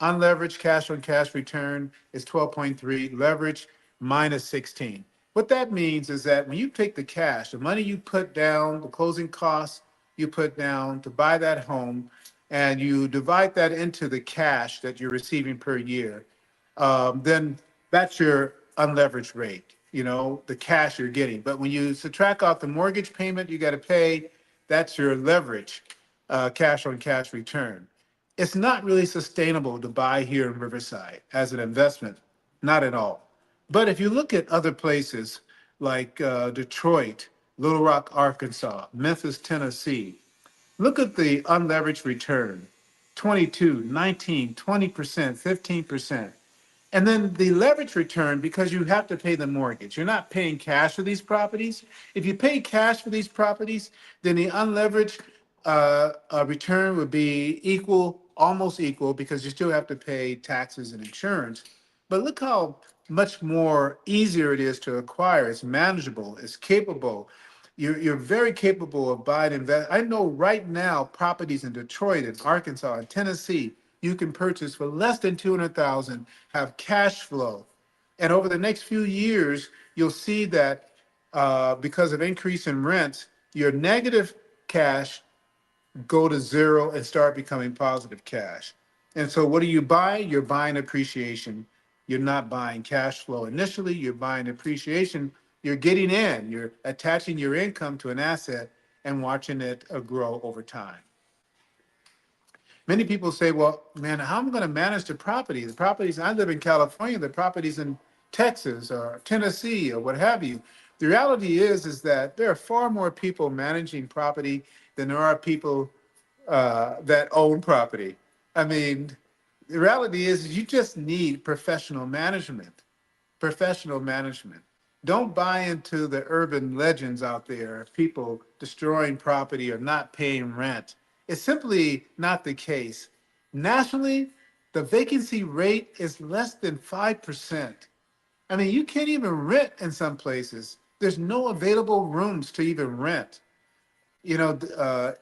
Unleveraged cash on cash return is 12.3, leverage minus 16. What that means is that when you take the cash, the money you put down, the closing costs you put down to buy that home, and you divide that into the cash that you're receiving per year, then that's your unleveraged rate, the cash you're getting. But when you subtract out the mortgage payment you got to pay, that's your leverage, cash on cash return. It's not really sustainable to buy here in Riverside as an investment, not at all. But if you look at other places like Detroit, Little Rock, Arkansas, Memphis, Tennessee, look at the unleveraged return, 22, 19, 20%, 15%. And then the leverage return, because you have to pay the mortgage. You're not paying cash for these properties. If you pay cash for these properties, then the unleveraged return would be equal, almost equal, because you still have to pay taxes and insurance. But look how much more easier it is to acquire. It's manageable, it's capable. You're very capable of buying and invest. I know right now properties in Detroit and Arkansas and Tennessee you can purchase for less than 200,000, have cash flow. And over the next few years, you'll see that because of increase in rents, your negative cash go to zero and start becoming positive cash. And so what do you buy? You're buying appreciation. You're not buying cash flow. Initially, you're buying appreciation. You're getting in. You're attaching your income to an asset and watching it grow over time. Many people say, well, man, how am I going to manage the property? The properties, I live in California, the properties in Texas or Tennessee or what have you. The reality is that there are far more people managing property than there are people that own property. I mean, the reality is you just need professional management. Professional management. Don't buy into the urban legends out there of people destroying property or not paying rent. It's simply not the case. Nationally, the vacancy rate is less than 5%. I mean, you can't even rent in some places. There's no available rooms to even rent. Unlawful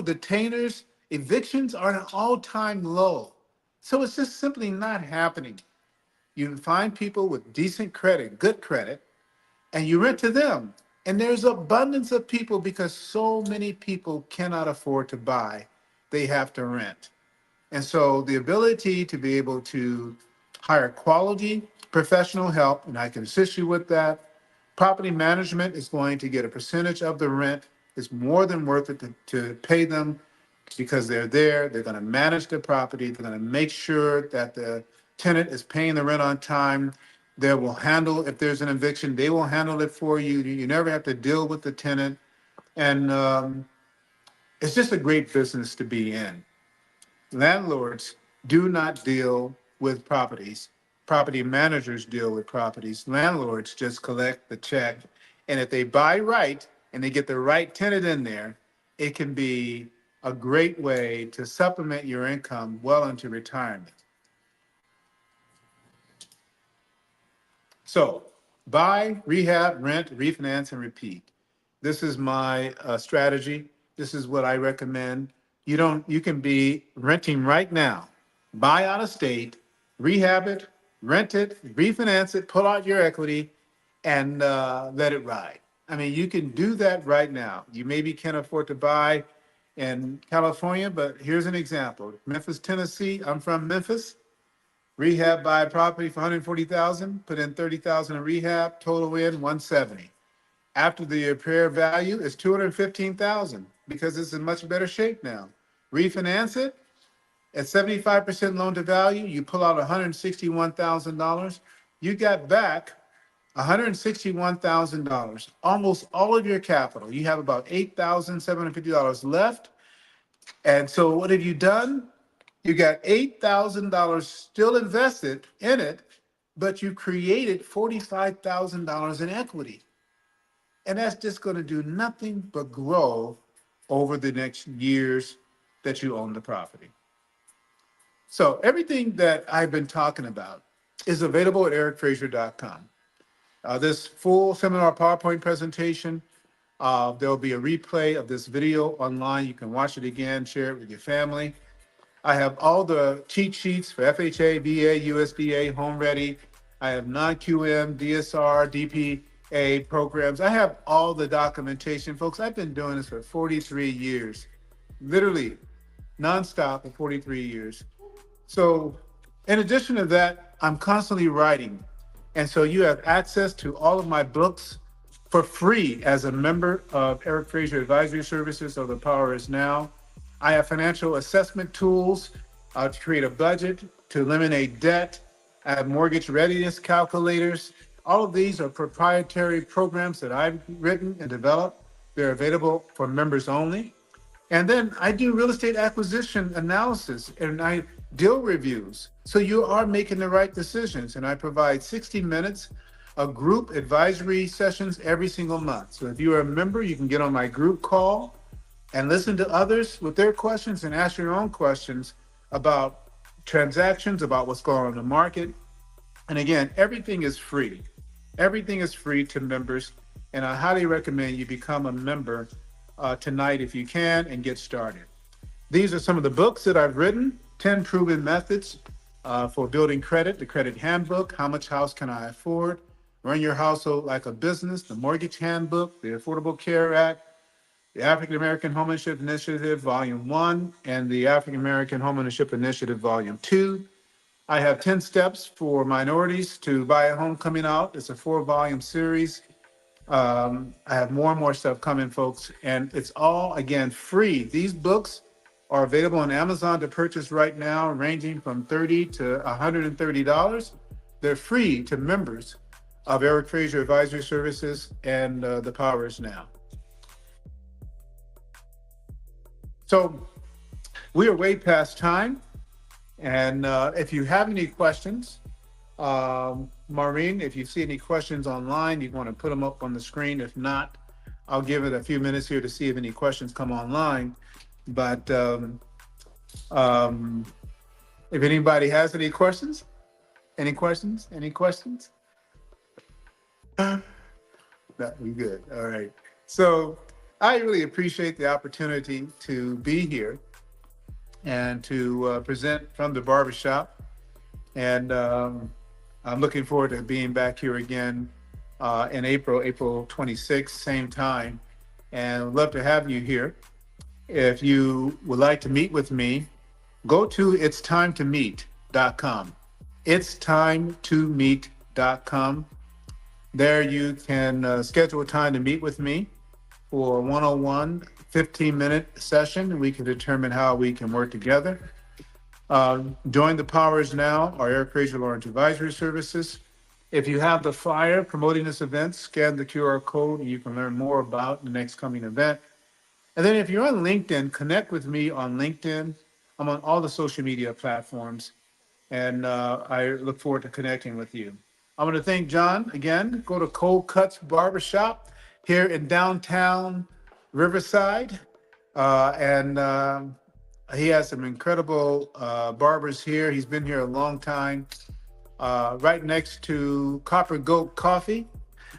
detainers, evictions are at an all-time low. So it's just simply not happening. You find people with decent credit, good credit, and you rent to them. And there's abundance of people because so many people cannot afford to buy. They have to rent. And so the ability to be able to hire quality professional help, and I can assist you with that. Property management is going to get a percentage of the rent. It's more than worth it to pay them because they're there. They're going to manage the property. They're going to make sure that the tenant is paying the rent on time. They will handle, if there's an eviction, they will handle it for you. You never have to deal with the tenant. And it's just a great business to be in. Landlords do not deal with properties. Property managers deal with properties. Landlords just collect the check. And if they buy right and they get the right tenant in there, it can be a great way to supplement your income well into retirement. So buy, rehab, rent, refinance, and repeat. This is my strategy. This is what I recommend. You can be renting right now. Buy out of state, rehab it, rent it, refinance it, pull out your equity, and let it ride. I mean, you can do that right now. You maybe can't afford to buy in California, but here's an example. Memphis, Tennessee. I'm from Memphis. Rehab buy a property for 140,000, put in 30,000 in rehab, total in 170. After the repair value is 215,000 because it's in much better shape now. Refinance it at 75% loan to value, you pull out $161,000. You got back $161,000, almost all of your capital. You have about $8,750 left. And so what have you done? You got $8,000 still invested in it, but you created $45,000 in equity. And that's just going to do nothing but grow over the next years that you own the property. So everything that I've been talking about is available at ericfrazier.com. This full seminar PowerPoint presentation, there'll be a replay of this video online. You can watch it again, share it with your family. I have all the cheat sheets for FHA, VA, USDA, HomeReady. I have non-QM, DSR, DPA programs. I have all the documentation. Folks, I've been doing this for 43 years, literally nonstop for 43 years. So in addition to that, I'm constantly writing. And so you have access to all of my books for free as a member of Eric Frazier Advisory Services, so the power is now. I have financial assessment tools to create a budget, to eliminate debt. I have mortgage readiness calculators. All of these are proprietary programs that I've written and developed. They're available for members only. And then I do real estate acquisition analysis and I deal reviews. So you are making the right decisions. And I provide 60 minutes of group advisory sessions every single month. So if you are a member, you can get on my group call and listen to others with their questions and ask your own questions about transactions, about what's going on in the market. And again, everything is free. Everything is free to members. And I highly recommend you become a member tonight if you can and get started. These are some of the books that I've written, 10 proven methods for building credit, the credit handbook, how much house can I afford, run your household like a business, the mortgage handbook, the Affordable Care Act, the African American Homeownership Initiative, Volume 1, and the African American Homeownership Initiative, Volume 2. I have 10 steps for minorities to buy a home coming out. It's a 4-volume series. I have more and more stuff coming, folks, and it's all, again, free. These books are available on Amazon to purchase right now, ranging from $30 to $130. They're free to members of Eric Frazier Advisory Services, and the power is now. So we are way past time. And if you have any questions, Maureen, if you see any questions online, you want to put them up on the screen. If not, I'll give it a few minutes here to see if any questions come online. But if anybody has any questions, any questions? That we good. All right. So I really appreciate the opportunity to be here and to present from the barbershop. And I'm looking forward to being back here again in April 26th, same time. And I'd love to have you here. If you would like to meet with me, go to it'stimetomeet.com. It'stimetomeet.com. There you can schedule a time to meet with me for a one-on-one 15-minute session. We can determine how we can work together. Join the powers now, our Eric Frazier Lawrence Advisory Services. If you have the flyer promoting this event, scan the QR code and you can learn more about the next coming event. And then if you're on LinkedIn, connect with me on LinkedIn. I'm on all the social media platforms, and I look forward to connecting with you. I want to thank John again. Go to Cutz Barbershop here in downtown Riverside. And he has some incredible barbers here. He's been here a long time. Right next to Copper Goat Coffee,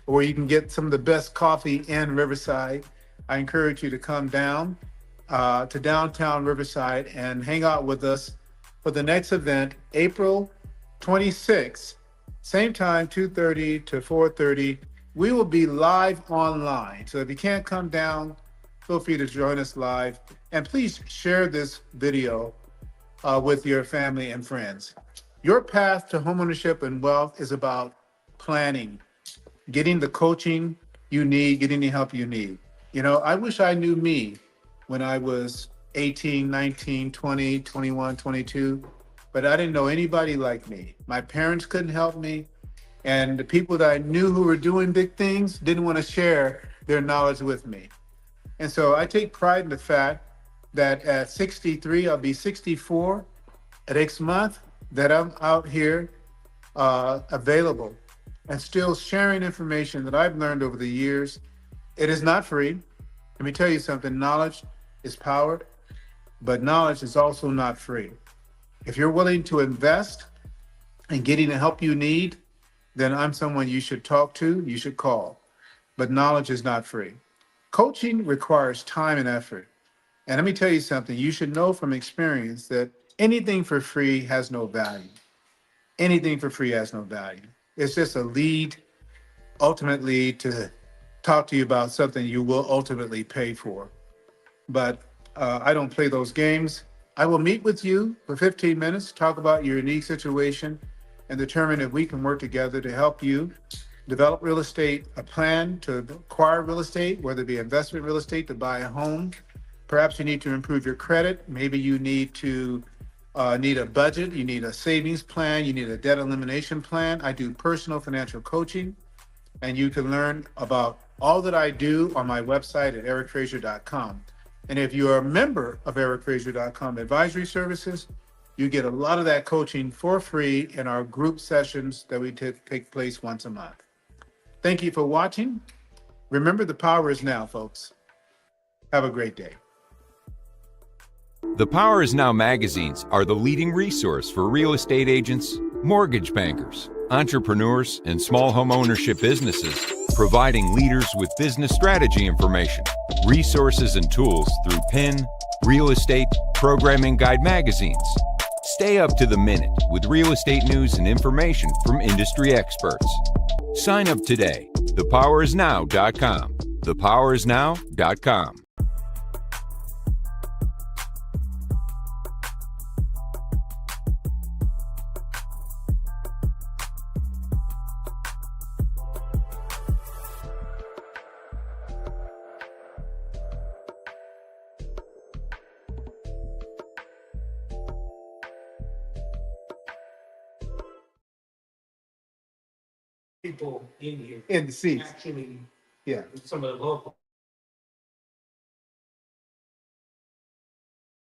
where you can get some of the best coffee in Riverside. I encourage you to come down to downtown Riverside and hang out with us for the next event, April 26th, same time, 2:30 to 4:30. we will be live online. So if you can't come down, feel free to join us live. And please share this video with your family and friends. Your path to homeownership and wealth is about planning, getting the coaching you need, getting the help you need. You know, I wish I knew me when I was 18, 19, 20, 21, 22, but I didn't know anybody like me. My parents couldn't help me, and the people that I knew who were doing big things didn't want to share their knowledge with me. And so I take pride in the fact that at 63, I'll be 64 next month, that I'm out here available and still sharing information that I've learned over the years. It is not free. Let me tell you something, knowledge is power, but knowledge is also not free. If you're willing to invest in getting the help you need, then I'm someone you should talk to, you should call. But knowledge is not free. Coaching requires time and effort. And let me tell you something, you should know from experience that anything for free has no value. Anything for free has no value. It's just a lead ultimately to talk to you about something you will ultimately pay for. But I don't play those games. I will meet with you for 15 minutes, talk about your unique situation, and determine if we can work together to help you develop real estate, a plan to acquire real estate, whether it be investment real estate to buy a home. Perhaps you need to improve your credit. Maybe you need to need a budget, you need a savings plan, you need a debt elimination plan. I do personal financial coaching, and you can learn about all that I do on my website at ericfrazier.com. And if you are a member of ericfrazier.com advisory services, you get a lot of that coaching for free in our group sessions that we take place once a month. Thank you for watching. Remember, the power is now, folks. Have a great day. The Power Is Now magazines are the leading resource for real estate agents, mortgage bankers, entrepreneurs, and small home ownership businesses, providing leaders with business strategy information, resources, and tools through PIN, real estate, programming guide magazines. Stay up to the minute with real estate news and information from industry experts. Sign up today. thepowerisnow.com. thepowerisnow.com. People in here. In the seats. Actually, Yeah. some of the local